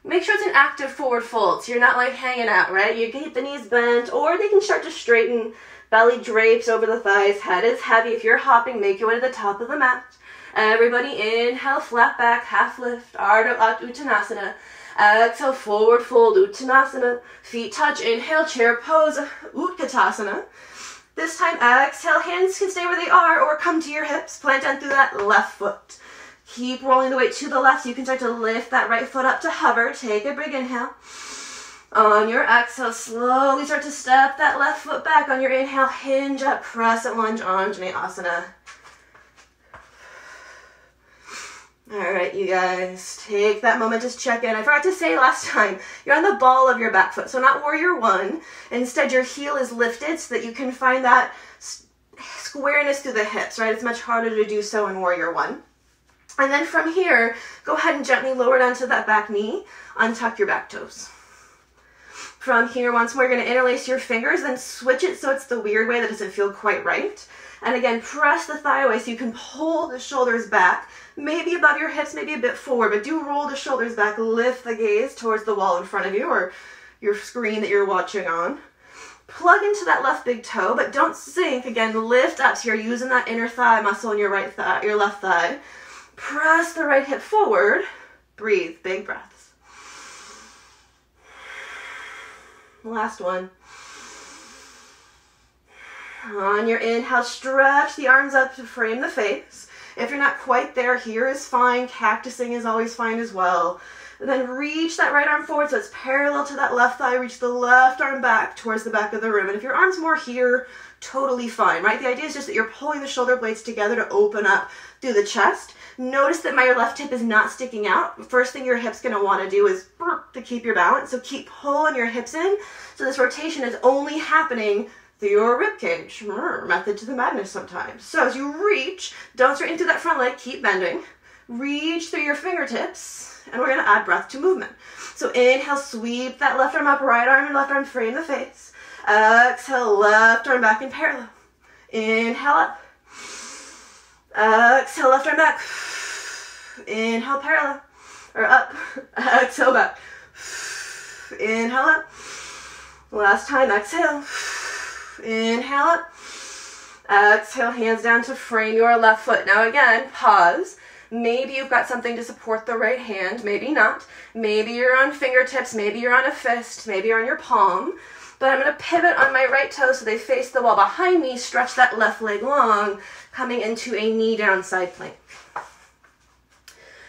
make sure it's an active forward fold, so you're not like hanging out, right? You can keep the knees bent, or they can start to straighten. Belly drapes over the thighs, head is heavy. If you're hopping, make your way to the top of the mat. Everybody inhale, flat back, half lift, Ardha Uttanasana. Exhale, forward fold, Uttanasana. Feet touch, inhale, chair pose, Utkatasana. This time, exhale, hands can stay where they are or come to your hips. Plant down through that left foot. Keep rolling the weight to the left so you can start to lift that right foot up to hover. Take a big inhale. On your exhale, slowly start to step that left foot back. On your inhale, hinge up, crescent lunge, Anjaneyasana. All right, you guys, take that moment, just check in. I forgot to say last time, you're on the ball of your back foot, so not warrior 1. Instead, your heel is lifted so that you can find that squareness through the hips, right? It's much harder to do so in warrior 1. And then from here, go ahead and gently lower down to that back knee, untuck your back toes. From here, once more, you're going to interlace your fingers, then switch it so it's the weird way that doesn't feel quite right. And again, press the thigh away so you can pull the shoulders back, maybe above your hips, maybe a bit forward, but do roll the shoulders back, lift the gaze towards the wall in front of you or your screen that you're watching on. Plug into that left big toe, but don't sink. Again, lift up so you're using that inner thigh muscle in your right thigh, your left thigh. Press the right hip forward. Breathe, big breaths. Last one. On your inhale, stretch the arms up to frame the face. If you're not quite there, here is fine. Cactusing is always fine as well. And then reach that right arm forward so it's parallel to that left thigh. Reach the left arm back towards the back of the room. And if your arm's more here, totally fine, right? The idea is just that you're pulling the shoulder blades together to open up through the chest. Notice that my left hip is not sticking out. First thing your hip's going to want to do is to keep your balance. So keep pulling your hips in. So this rotation is only happening through your rib cage. Method to the madness sometimes. So as you reach, don't straighten through that front leg. Keep bending. Reach through your fingertips. And we're going to add breath to movement. So inhale, sweep that left arm up, right arm and left arm frame the face. Exhale, left arm back in parallel. Inhale up. Exhale, left arm back. Inhale, parallel. Or up. Exhale, back. Inhale up. Last time, exhale. Inhale up. Exhale, hands down to frame your left foot. Now again, pause. Maybe you've got something to support the right hand, maybe not. Maybe you're on fingertips, maybe you're on a fist, maybe you're on your palm. But I'm going to pivot on my right toe so they face the wall behind me, stretch that left leg long, coming into a knee down side plank.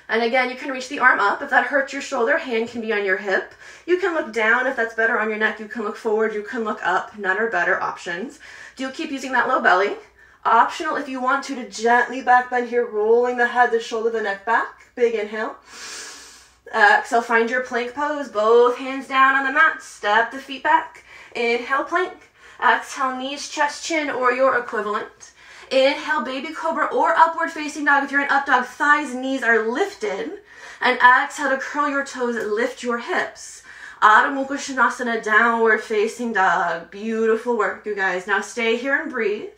And again, you can reach the arm up. If that hurts your shoulder, hand can be on your hip. You can look down if that's better on your neck. You can look forward, you can look up. None are better options. Do keep using that low belly. Optional if you want to gently back bend here, rolling the head, the shoulder, the neck back. Big inhale. Exhale, find your plank pose. Both hands down on the mat. Step the feet back. Inhale, plank. Exhale, knees, chest, chin, or your equivalent. Inhale, baby cobra or upward facing dog. If you're in up dog, thighs, knees are lifted. And exhale to curl your toes, lift your hips. Adho Mukha Svanasana, downward facing dog. Beautiful work, you guys. Now stay here and breathe.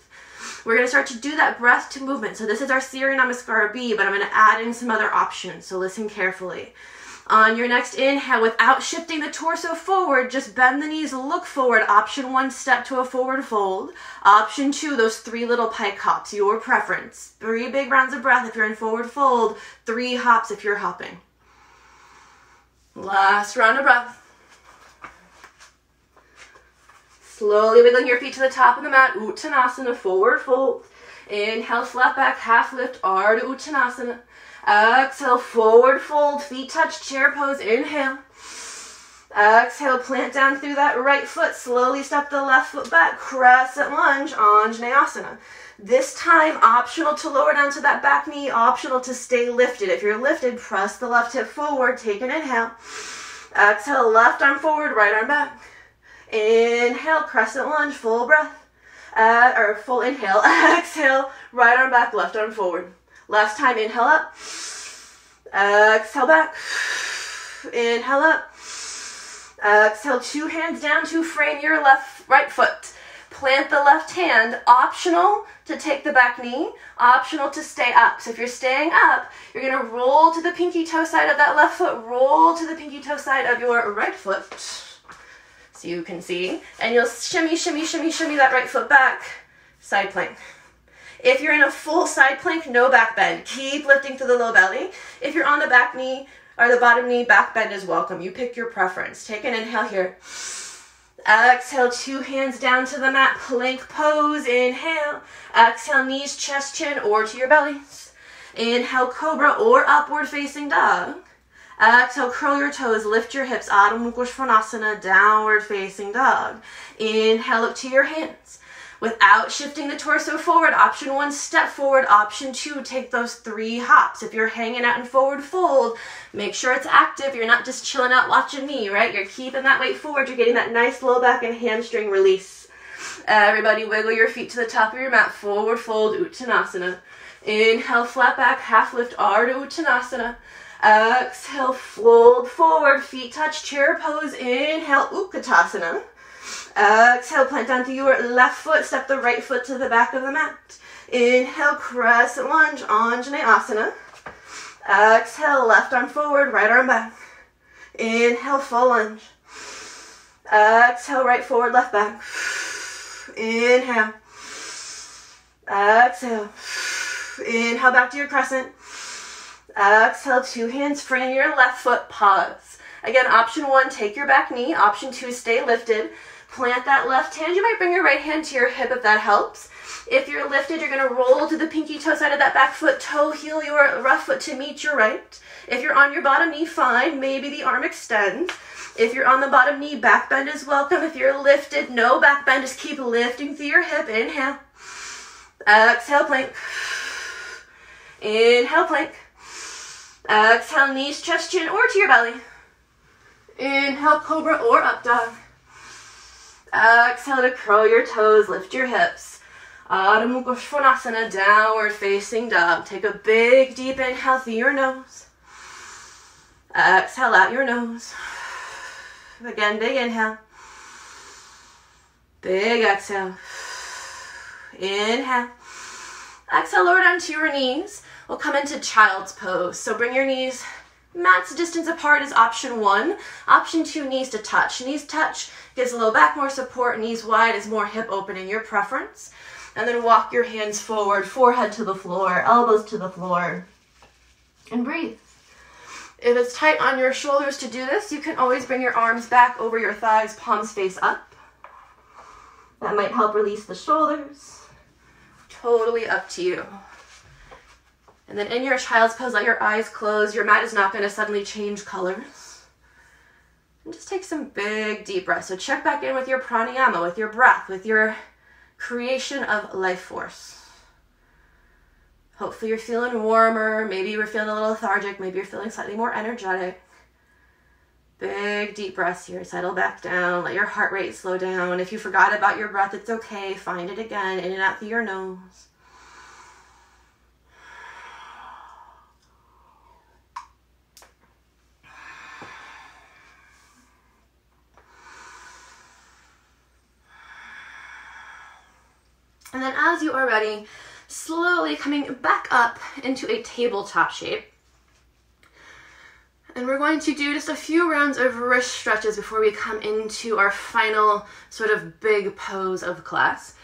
We're going to start to do that breath to movement. So this is our Surya Namaskara B, but I'm going to add in some other options. So listen carefully. On your next inhale, without shifting the torso forward, just bend the knees, look forward. Option 1, step to a forward fold. Option 2, those 3 little pike hops, your preference. 3 big rounds of breath if you're in forward fold. 3 hops if you're hopping. Last round of breath. Slowly wiggling your feet to the top of the mat. Uttanasana, forward fold. Inhale, flat back, half lift, Ardha Uttanasana. Exhale, forward fold, feet touch, chair pose, inhale. Exhale, plant down through that right foot, slowly step the left foot back, crescent lunge, Anjaneyasana. This time, optional to lower down to that back knee, optional to stay lifted. If you're lifted, press the left hip forward, take an inhale. Exhale, left arm forward, right arm back. Inhale, crescent lunge, full breath, or full inhale. Exhale, right arm back, left arm forward. Last time, inhale up, exhale back, inhale up, exhale, 2 hands down to frame your right foot. Plant the left hand, optional to take the back knee, optional to stay up. So if you're staying up, you're going to roll to the pinky toe side of that left foot, roll to the pinky toe side of your right foot, so you can see, and you'll shimmy, shimmy, shimmy, shimmy that right foot back, side plank. If you're in a full side plank, no back bend. Keep lifting through the low belly. If you're on the back knee or the bottom knee, back bend is welcome. You pick your preference. Take an inhale here. Exhale, 2 hands down to the mat, plank pose, inhale. Exhale, knees, chest, chin, or to your bellies. Inhale, cobra or upward facing dog. Exhale, curl your toes, lift your hips, Adho Mukha Svanasana, downward facing dog. Inhale, look to your hands. Without shifting the torso forward, option 1, step forward. Option 2, take those 3 hops. If you're hanging out in forward fold, make sure it's active. You're not just chilling out watching me, right? You're keeping that weight forward. You're getting that nice low back and hamstring release. Everybody wiggle your feet to the top of your mat. Forward fold, Uttanasana. Inhale, flat back, half lift, Ardha Uttanasana. Exhale, fold forward, feet touch, chair pose. Inhale, Utkatasana. Exhale, plant down to your left foot, step the right foot to the back of the mat. Inhale, crescent lunge, Anjaneyasana. Exhale, left arm forward, right arm back. Inhale, full lunge. Exhale, right forward, left back. Inhale. Exhale. Inhale, back to your crescent. Exhale, 2 hands, frame your left foot, pause. Again, option 1, take your back knee. Option 2, stay lifted. Plant that left hand. You might bring your right hand to your hip if that helps. If you're lifted, you're going to roll to the pinky toe side of that back foot, toe heel your rough foot to meet your right. If you're on your bottom knee, fine. Maybe the arm extends. If you're on the bottom knee, back bend is welcome. If you're lifted, no back bend. Just keep lifting through your hip. Inhale. Exhale, plank. Inhale, plank. Exhale, knees, chest, chin, or to your belly. Inhale, cobra or up dog. Exhale to curl your toes, lift your hips. Adho Mukha Svanasana, downward facing dog. Take a big, deep inhale through your nose. Exhale out your nose. Again, big inhale. Big exhale. Inhale. Exhale, lower down to your knees. We'll come into child's pose. So bring your knees mat's distance apart is option 1. Option 2, knees to touch. Knees touch gives the low back more support. Knees wide is more hip opening, your preference. And then walk your hands forward, forehead to the floor, elbows to the floor. And breathe. If it's tight on your shoulders to do this, you can always bring your arms back over your thighs, palms face up. That might help release the shoulders. Totally up to you. And then in your child's pose, let your eyes close. Your mat is not going to suddenly change colors. And just take some big, deep breaths. So check back in with your pranayama, with your breath, with your creation of life force. Hopefully you're feeling warmer. Maybe you're feeling a little lethargic. Maybe you're feeling slightly more energetic. Big, deep breaths here. Settle back down. Let your heart rate slow down. If you forgot about your breath, it's okay. Find it again. In and out through your nose. And then as you are ready, slowly coming back up into a tabletop shape. And we're going to do just a few rounds of wrist stretches before we come into our final sort of big pose of class.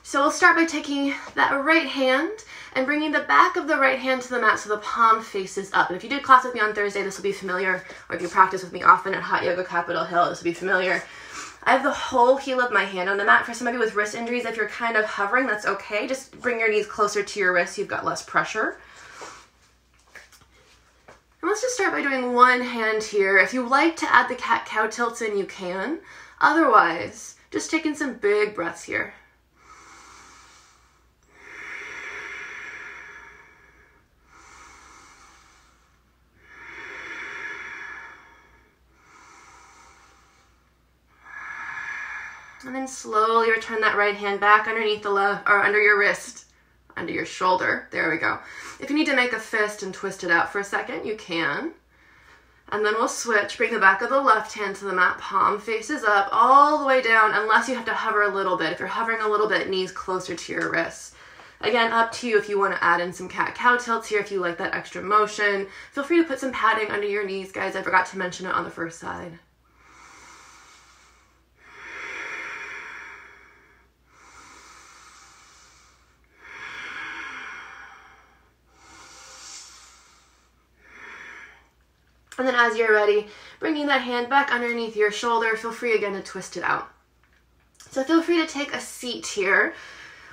So we'll start by taking that right hand and bringing the back of the right hand to the mat so the palm faces up. And if you did class with me on Thursday, this will be familiar, or if you practice with me often at Hot Yoga Capitol Hill, this will be familiar. I have the whole heel of my hand on the mat. For some of you with wrist injuries, if you're kind of hovering, that's okay. Just bring your knees closer to your wrists. You've got less pressure. And let's just start by doing one hand here. If you like to add the cat-cow tilts in, you can. Otherwise, just taking some big breaths here. And then slowly return that right hand back underneath the left, or under your wrist, under your shoulder. There we go. If you need to make a fist and twist it out for a second, you can. And then we'll switch. Bring the back of the left hand to the mat, palm faces up, all the way down, unless you have to hover a little bit. If you're hovering a little bit, knees closer to your wrists. Again, up to you if you want to add in some cat-cow tilts here, if you like that extra motion. Feel free to put some padding under your knees, guys. I forgot to mention it on the first side. And then as you're ready, bringing that hand back underneath your shoulder, feel free again to twist it out. So feel free to take a seat here.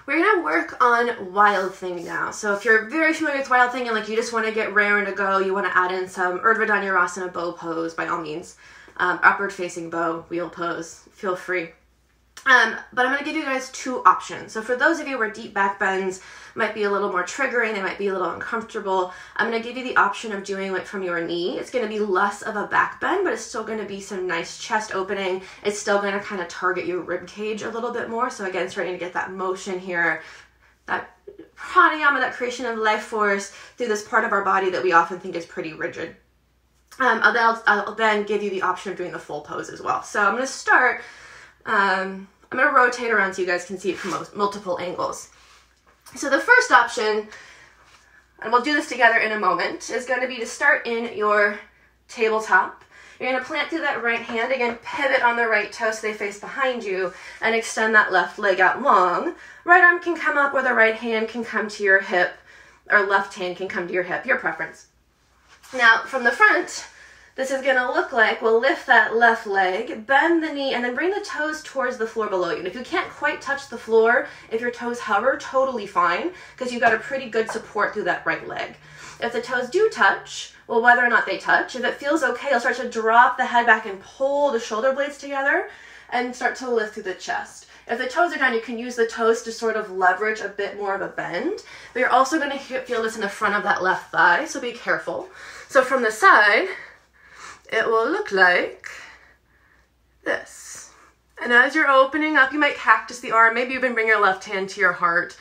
We're gonna work on Wild Thing now. So if you're very familiar with Wild Thing and like you just wanna get raring to go, you wanna add in some Urdhva Dhanurasana bow pose, by all means. Upward facing bow, wheel pose, feel free. But I'm going to give you guys two options. So for those of you where deep back bends might be a little more triggering, they might be a little uncomfortable, I'm going to give you the option of doing it from your knee. It's going to be less of a back bend, but it's still going to be some nice chest opening. It's still going to kind of target your rib cage a little bit more. So again, starting to get that motion here, that pranayama, that creation of life force through this part of our body that we often think is pretty rigid. I'll then give you the option of doing the full pose as well. So I'm going to start... I'm going to rotate around so you guys can see it from multiple angles. So the first option, and we'll do this together in a moment, is going to be to start in your tabletop. You're going to plant through that right hand, again, pivot on the right toe so they face behind you, and extend that left leg out long. Right arm can come up or the right hand can come to your hip, or left hand can come to your hip, your preference. Now, from the front, this is going to look like, we'll lift that left leg, bend the knee, and then bring the toes towards the floor below you. And if you can't quite touch the floor, if your toes hover, totally fine, because you've got a pretty good support through that right leg. If the toes do touch, well, whether or not they touch, if it feels okay, you'll start to drop the head back and pull the shoulder blades together and start to lift through the chest. If the toes are down, you can use the toes to sort of leverage a bit more of a bend, but you're also going to feel this in the front of that left thigh, so be careful. So from the side, it will look like this. And as you're opening up, you might cactus the arm, maybe even bring your left hand to your heart.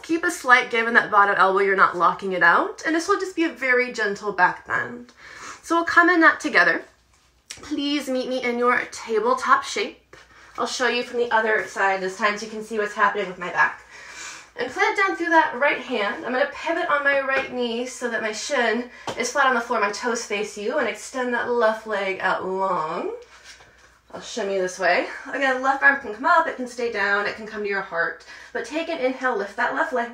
Keep a slight give in that bottom elbow, you're not locking it out, and this will just be a very gentle back bend. So we'll come in that together. Please meet me in your tabletop shape. I'll show you from the other side this time so you can see what's happening with my back. And plant down through that right hand. I'm going to pivot on my right knee so that my shin is flat on the floor, my toes face you, and extend that left leg out long. I'll shimmy this way. Again, left arm can come up, it can stay down, it can come to your heart. But take an inhale, lift that left leg.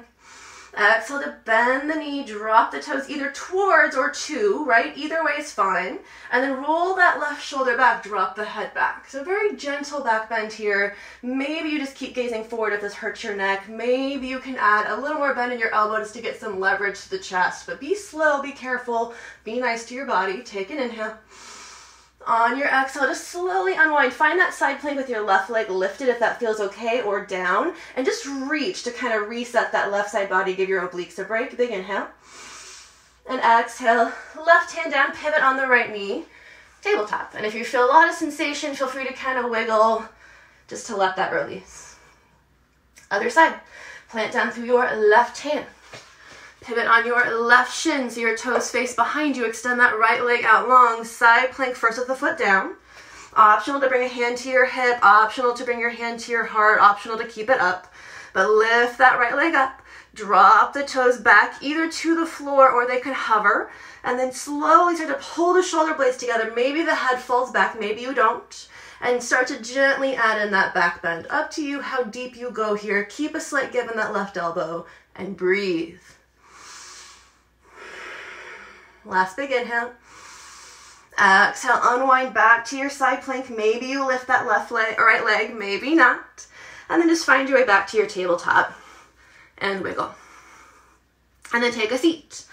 Exhale to bend the knee, drop the toes either towards or to, right? Either way is fine. And then roll that left shoulder back, drop the head back. So very gentle back bend here. Maybe you just keep gazing forward if this hurts your neck. Maybe you can add a little more bend in your elbow just to get some leverage to the chest. But be slow, be careful, be nice to your body. Take an inhale. On your exhale, just slowly unwind. Find that side plank with your left leg lifted if that feels okay, or down. And just reach to kind of reset that left side body, give your obliques a break. Big inhale. And exhale, left hand down, pivot on the right knee, tabletop. And if you feel a lot of sensation, feel free to kind of wiggle just to let that release. Other side, plant down through your left hand. Pivot on your left shin so your toes face behind you. Extend that right leg out long. Side plank first with the foot down. Optional to bring a hand to your hip. Optional to bring your hand to your heart. Optional to keep it up. But lift that right leg up. Drop the toes back either to the floor or they can hover. And then slowly start to pull the shoulder blades together. Maybe the head falls back. Maybe you don't. And start to gently add in that back bend. Up to you how deep you go here. Keep a slight give in that left elbow. And breathe. Last big inhale. Exhale, unwind back to your side plank. Maybe you lift that left leg or right leg, maybe not. And then just find your way back to your tabletop and wiggle. And then take a seat.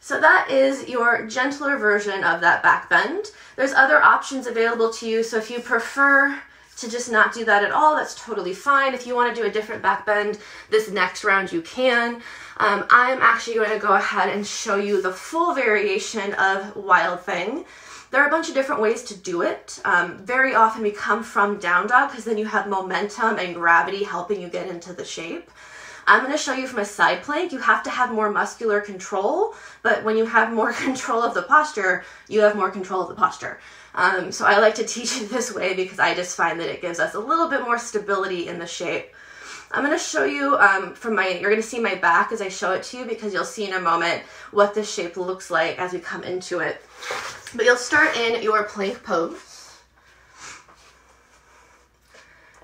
So that is your gentler version of that back bend. There's other options available to you, so if you prefer to just not do that at all, that's totally fine. If you want to do a different back bend this next round, you can. I'm actually going to go ahead and show you the full variation of Wild Thing. There are a bunch of different ways to do it. Very often we come from down dog because then you have momentum and gravity helping you get into the shape. I'm going to show you from a side plank. You have to have more muscular control, but when you have more control of the posture, you have more control of the posture. So I like to teach it this way because I just find that it gives us a little bit more stability in the shape. I'm going to show you you're going to see my back as I show it to you because you'll see in a moment what this shape looks like as we come into it. But you'll start in your plank pose.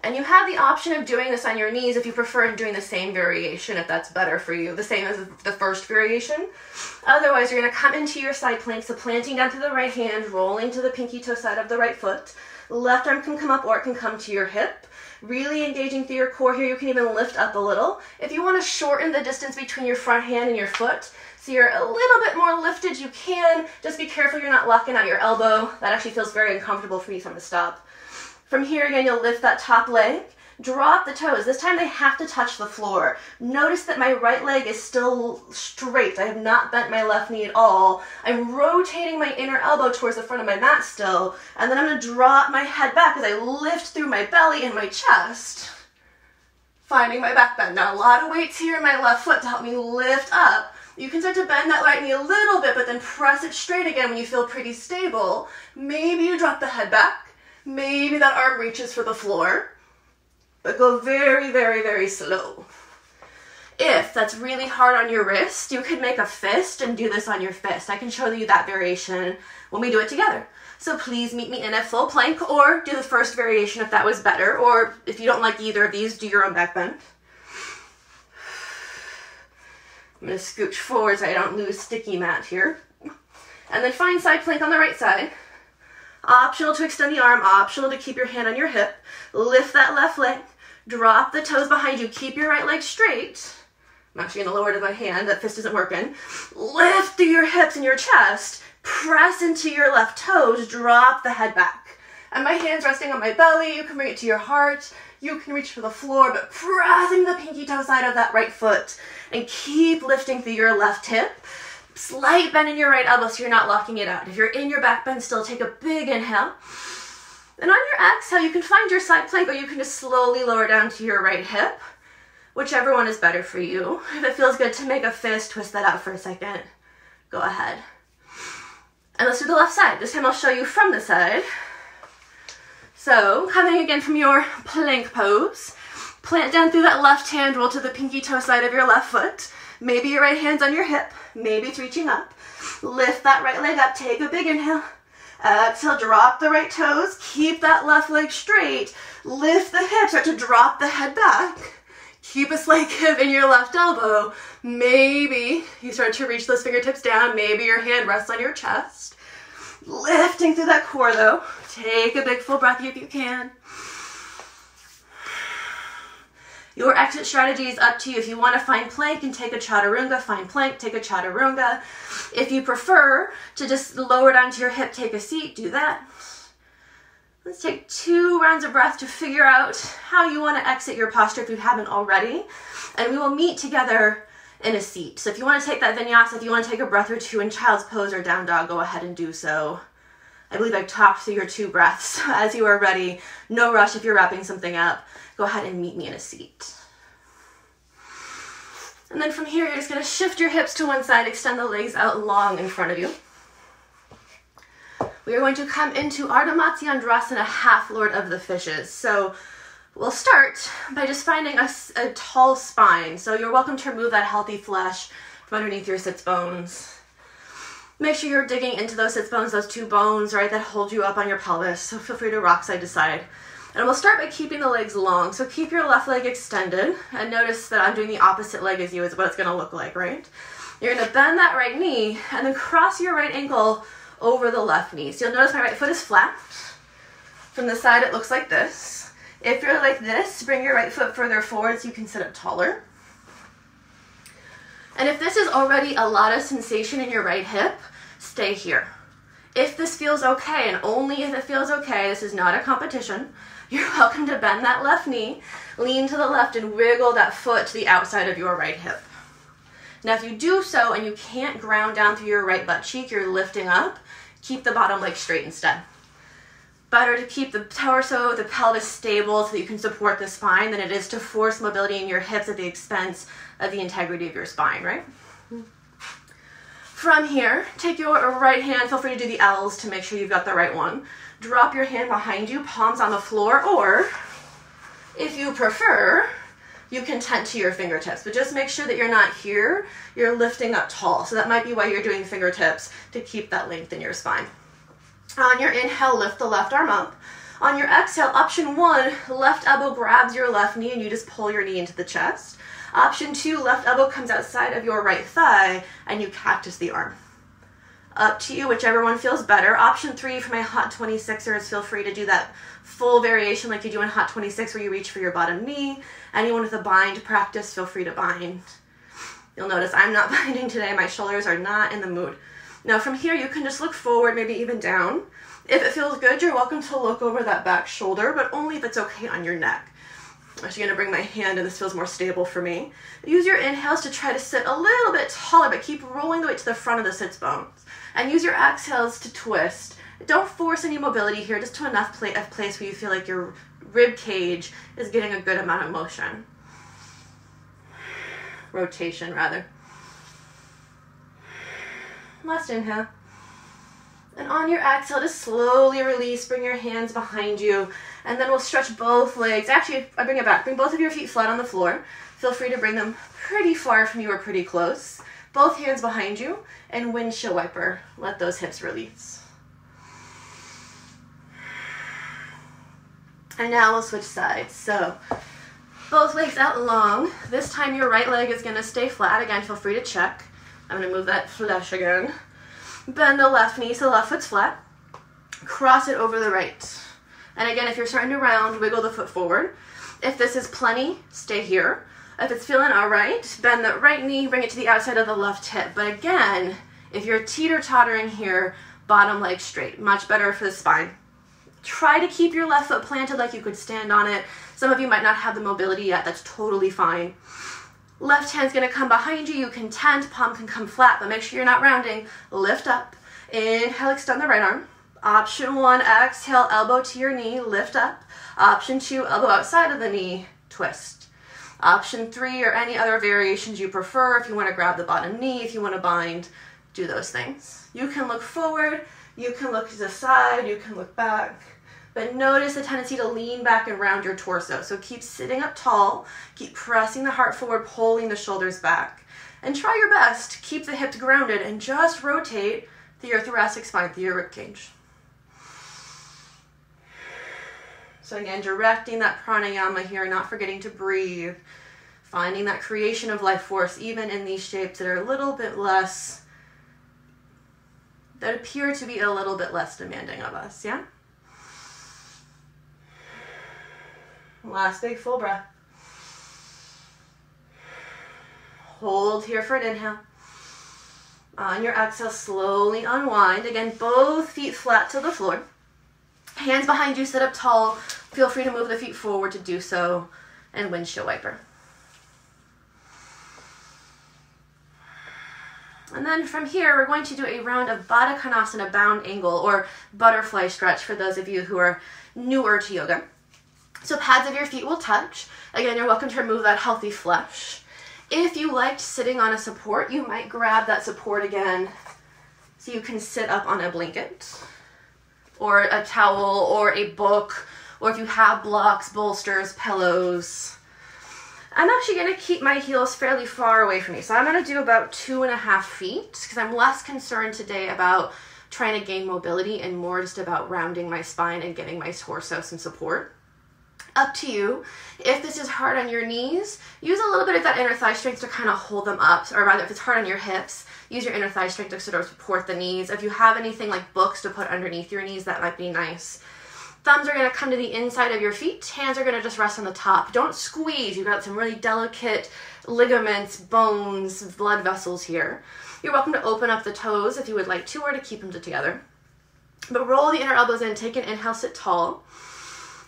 And you have the option of doing this on your knees if you prefer doing the same variation, if that's better for you, the same as the first variation. Otherwise, you're going to come into your side plank, so planting down to the right hand, rolling to the pinky toe side of the right foot. Left arm can come up or it can come to your hip. Really engaging through your core here. You can even lift up a little. If you want to shorten the distance between your front hand and your foot, so you're a little bit more lifted, you can. Just be careful you're not locking out your elbow. That actually feels very uncomfortable for you, so I'm going to stop. From here, again, you'll lift that top leg. Drop the toes. This time they have to touch the floor. Notice that my right leg is still straight. I have not bent my left knee at all. I'm rotating my inner elbow towards the front of my mat still. And then I'm going to drop my head back as I lift through my belly and my chest, finding my back bend. Now, a lot of weights here in my left foot to help me lift up. You can start to bend that right knee a little bit, but then press it straight again when you feel pretty stable. Maybe you drop the head back. Maybe that arm reaches for the floor. But go very, very, very slow. If that's really hard on your wrist, you can make a fist and do this on your fist. I can show you that variation when we do it together. So please meet me in a full plank or do the first variation if that was better. Or if you don't like either of these, do your own back bend. I'm going to scooch forward so I don't lose sticky mat here. And then find side plank on the right side. Optional to extend the arm, optional to keep your hand on your hip. Lift that left leg, drop the toes behind you, keep your right leg straight. I'm actually gonna lower it with my hand, that fist isn't working. Lift through your hips and your chest, press into your left toes, drop the head back. And my hand's resting on my belly, you can bring it to your heart, you can reach for the floor, but pressing the pinky toe side of that right foot and keep lifting through your left hip. Slight bend in your right elbow so you're not locking it out. If you're in your back bend still, take a big inhale. And on your exhale, you can find your side plank or you can just slowly lower down to your right hip, whichever one is better for you. If it feels good to make a fist, twist that out for a second. Go ahead. And let's do the left side. This time I'll show you from the side. So, coming again from your plank pose, plant down through that left hand, roll to the pinky toe side of your left foot. Maybe your right hand's on your hip, maybe it's reaching up. Lift that right leg up, take a big inhale. Exhale, drop the right toes, keep that left leg straight. Lift the hips, start to drop the head back. Keep a slight give in your left elbow. Maybe you start to reach those fingertips down, maybe your hand rests on your chest. Lifting through that core though. Take a big full breath if you can. Your exit strategy is up to you. If you want to find plank and take a chaturanga, find plank, take a chaturanga. If you prefer to just lower down to your hip, take a seat, do that. Let's take 2 rounds of breath to figure out how you want to exit your posture if you haven't already. And we will meet together in a seat. So if you want to take that vinyasa, if you want to take a breath or 2 in child's pose or down dog, go ahead and do so. I believe I talked through your 2 breaths. As you are ready, no rush if you're wrapping something up. Go ahead and meet me in a seat. And then from here, you're just gonna shift your hips to one side, extend the legs out long in front of you. We are going to come into Ardha Matsyendrasana, half Lord of the Fishes. So we'll start by just finding a tall spine. So you're welcome to remove that healthy flesh from underneath your sits bones. Make sure you're digging into those sits bones, those 2 bones, right, that hold you up on your pelvis. So feel free to rock side to side. And we'll start by keeping the legs long. So keep your left leg extended. And notice that I'm doing the opposite leg as you is what it's gonna look like, right? You're gonna bend that right knee and then cross your right ankle over the left knee. So you'll notice my right foot is flat. From the side, it looks like this. If you're like this, bring your right foot further forward so you can sit up taller. And if this is already a lot of sensation in your right hip, stay here. If this feels okay, and only if it feels okay, this is not a competition, you're welcome to bend that left knee, lean to the left, and wiggle that foot to the outside of your right hip. Now, if you do so and you can't ground down through your right butt cheek, you're lifting up, keep the bottom leg straight instead. Better to keep the torso, the pelvis stable so that you can support the spine than it is to force mobility in your hips at the expense of the integrity of your spine, right? From here, take your right hand, feel free to do the L's to make sure you've got the right one. Drop your hand behind you, palms on the floor, or if you prefer, you can tent to your fingertips, but just make sure that you're not here, you're lifting up tall. So that might be why you're doing fingertips, to keep that length in your spine. On your inhale, lift the left arm up. On your exhale, option 1, left elbow grabs your left knee and you just pull your knee into the chest. Option 2, left elbow comes outside of your right thigh and you cactus the arm. Up to you, whichever one feels better. Option 3 for my hot 26ers, feel free to do that full variation like you do in hot 26 where you reach for your bottom knee. Anyone with a bind practice, feel free to bind. You'll notice I'm not binding today, my shoulders are not in the mood. Now from here, you can just look forward, maybe even down. If it feels good, you're welcome to look over that back shoulder, but only if it's okay on your neck. I'm actually gonna bring my hand, and this feels more stable for me. Use your inhales to try to sit a little bit taller, but keep rolling the weight to the front of the sits bones. And use your exhales to twist. Don't force any mobility here, just to enough place where you feel like your rib cage is getting a good amount of motion. Rotation, rather. Last inhale. And on your exhale, just slowly release, bring your hands behind you, and then we'll stretch both legs. Actually, I bring it back. Bring both of your feet flat on the floor. Feel free to bring them pretty far from you or pretty close. Both hands behind you, and windshield wiper. Let those hips release. And now we'll switch sides. So, both legs out long. This time your right leg is gonna stay flat. Again, feel free to check. I'm gonna move that flesh again. Bend the left knee so the left foot's flat. Cross it over the right. And again, if you're starting to round, wiggle the foot forward. If this is plenty, stay here. If it's feeling all right, bend the right knee, bring it to the outside of the left hip. But again, if you're teeter-tottering here, bottom leg straight. Much better for the spine. Try to keep your left foot planted like you could stand on it. Some of you might not have the mobility yet. That's totally fine. Left hand's going to come behind you. You can tent, palm can come flat, but make sure you're not rounding. Lift up. Inhale, extend the right arm. Option 1, exhale, elbow to your knee, lift up. Option 2, elbow outside of the knee, twist. Option 3, or any other variations you prefer. If you want to grab the bottom knee, if you want to bind, do those things. You can look forward, you can look to the side, you can look back. But notice the tendency to lean back and round your torso. So keep sitting up tall, keep pressing the heart forward, pulling the shoulders back. And try your best to keep the hips grounded and just rotate through your thoracic spine, through your rib cage. So again, directing that pranayama here, not forgetting to breathe. Finding that creation of life force, even in these shapes that are a little bit less, that appear to be a little bit less demanding of us, yeah? Last big full breath. Hold here for an inhale. On your exhale, slowly unwind. Again, both feet flat to the floor. Hands behind you, sit up tall. Feel free to move the feet forward to do so. And windshield wiper. And then from here, we're going to do a round of Baddha Konasana, bound angle, or butterfly stretch for those of you who are newer to yoga. So pads of your feet will touch. Again, you're welcome to remove that healthy flesh. If you liked sitting on a support, you might grab that support again so you can sit up on a blanket or a towel or a book, or if you have blocks, bolsters, pillows. I'm actually going to keep my heels fairly far away from you. So I'm going to do about 2.5 feet because I'm less concerned today about trying to gain mobility and more just about rounding my spine and giving my torso some support. Up to you. If this is hard on your knees, use a little bit of that inner thigh strength to kind of hold them up. Or rather, if it's hard on your hips, use your inner thigh strength to sort of support the knees. If you have anything like books to put underneath your knees, that might be nice. Thumbs are going to come to the inside of your feet. Hands are going to just rest on the top. Don't squeeze. You've got some really delicate ligaments, bones, blood vessels here. You're welcome to open up the toes if you would like to, or to keep them together. But roll the inner elbows in. Take an inhale, sit tall.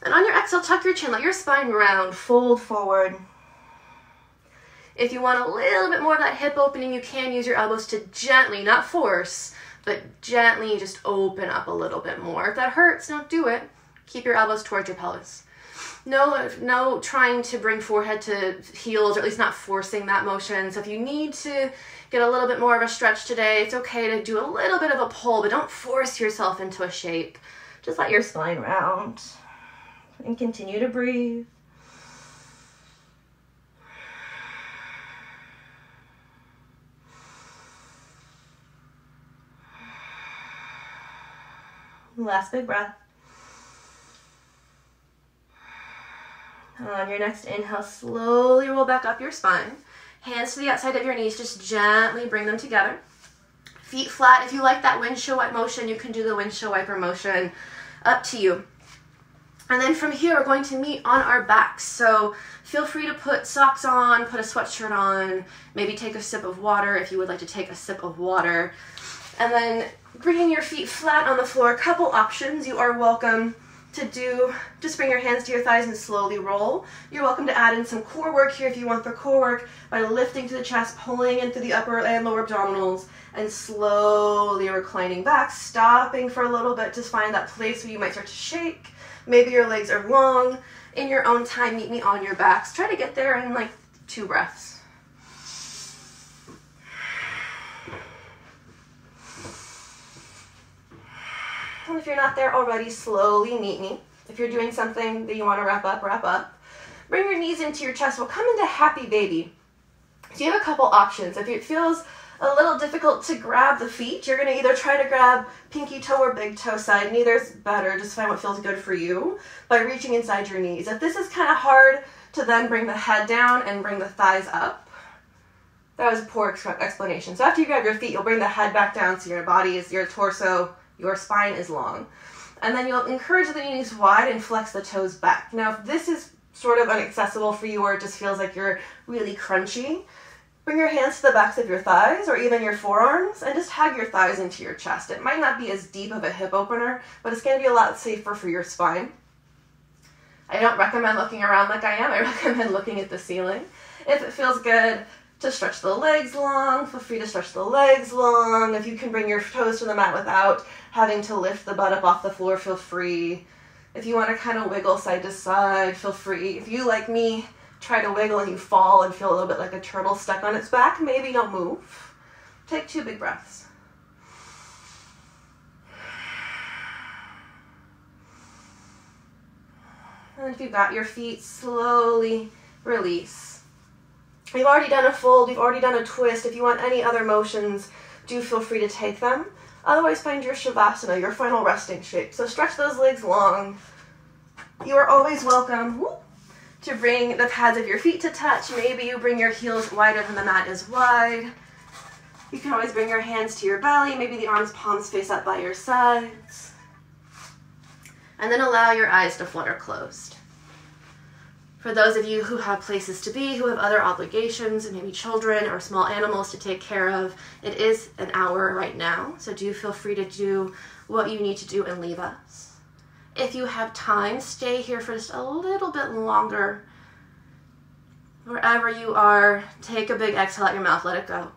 And on your exhale, tuck your chin. Let your spine round. Fold forward. If you want a little bit more of that hip opening, you can use your elbows to gently, not force, but gently just open up a little bit more. If that hurts, don't do it. Keep your elbows towards your pelvis. No trying to bring forehead to heels, or at least not forcing that motion. So if you need to get a little bit more of a stretch today, it's okay to do a little bit of a pull, but don't force yourself into a shape. Just let your spine round and continue to breathe. Last big breath. On your next inhale, slowly roll back up your spine. Hands to the outside of your knees, just gently bring them together. Feet flat. If you like that windshield wipe motion, you can do the windshield wiper motion. Up to you. And then from here, we're going to meet on our backs. So feel free to put socks on, put a sweatshirt on, maybe take a sip of water if you would like to take a sip of water. And then bringing your feet flat on the floor, a couple options you are welcome to do. Just bring your hands to your thighs and slowly roll. You're welcome to add in some core work here if you want the core work by lifting to the chest, pulling into the upper and lower abdominals, and slowly reclining back, stopping for a little bit to find that place where you might start to shake. Maybe your legs are long. In your own time, meet me on your backs. Try to get there in like 2 breaths. And if you're not there already, slowly meet me. If you're doing something that you want to wrap up, wrap up. Bring your knees into your chest. We'll come into happy baby. So you have a couple options. If it feels a little difficult to grab the feet, you're going to either try to grab pinky toe or big toe side. Neither's better. Just find what feels good for you by reaching inside your knees. If this is kind of hard to then bring the head down and bring the thighs up, That was a poor explanation. So after you grab your feet, you'll bring the head back down so your body is, your torso, your spine is long. And then you'll encourage the knees wide and flex the toes back. Now, if this is sort of inaccessible for you or it just feels like you're really crunchy, bring your hands to the backs of your thighs or even your forearms and just hug your thighs into your chest. It might not be as deep of a hip opener, but it's going to be a lot safer for your spine. I don't recommend looking around like I am. I recommend looking at the ceiling. If it feels good to stretch the legs long, feel free to stretch the legs long. If you can bring your toes to the mat without having to lift the butt up off the floor, feel free. If you want to kind of wiggle side to side, feel free. If you, like me, try to wiggle and you fall and feel a little bit like a turtle stuck on its back, maybe don't move. Take 2 big breaths. And if you've got your feet, slowly release. We've already done a fold, we've already done a twist. If you want any other motions, do feel free to take them. Otherwise, find your Shavasana, your final resting shape. So stretch those legs long. You are always welcome to bring the pads of your feet to touch. Maybe you bring your heels wider than the mat is wide. You can always bring your hands to your belly. Maybe the arms, palms face up by your sides. And then allow your eyes to flutter closed. For those of you who have places to be, who have other obligations, maybe children or small animals to take care of, it is an hour right now, so do feel free to do what you need to do and leave us. If you have time, stay here for just a little bit longer. Wherever you are, take a big exhale out your mouth, let it go.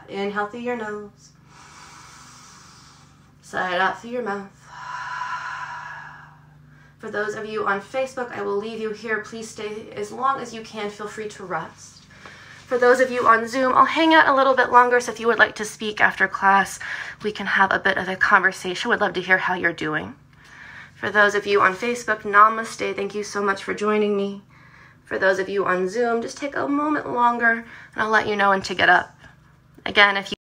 Inhale through your nose. Sigh out through your mouth. For those of you on Facebook, I will leave you here. Please stay as long as you can. Feel free to rest. For those of you on Zoom, I'll hang out a little bit longer, so if you would like to speak after class, we can have a bit of a conversation. Would love to hear how you're doing. For those of you on Facebook, namaste. Thank you so much for joining me. For those of you on Zoom, just take a moment longer, and I'll let you know when to get up. Again, if you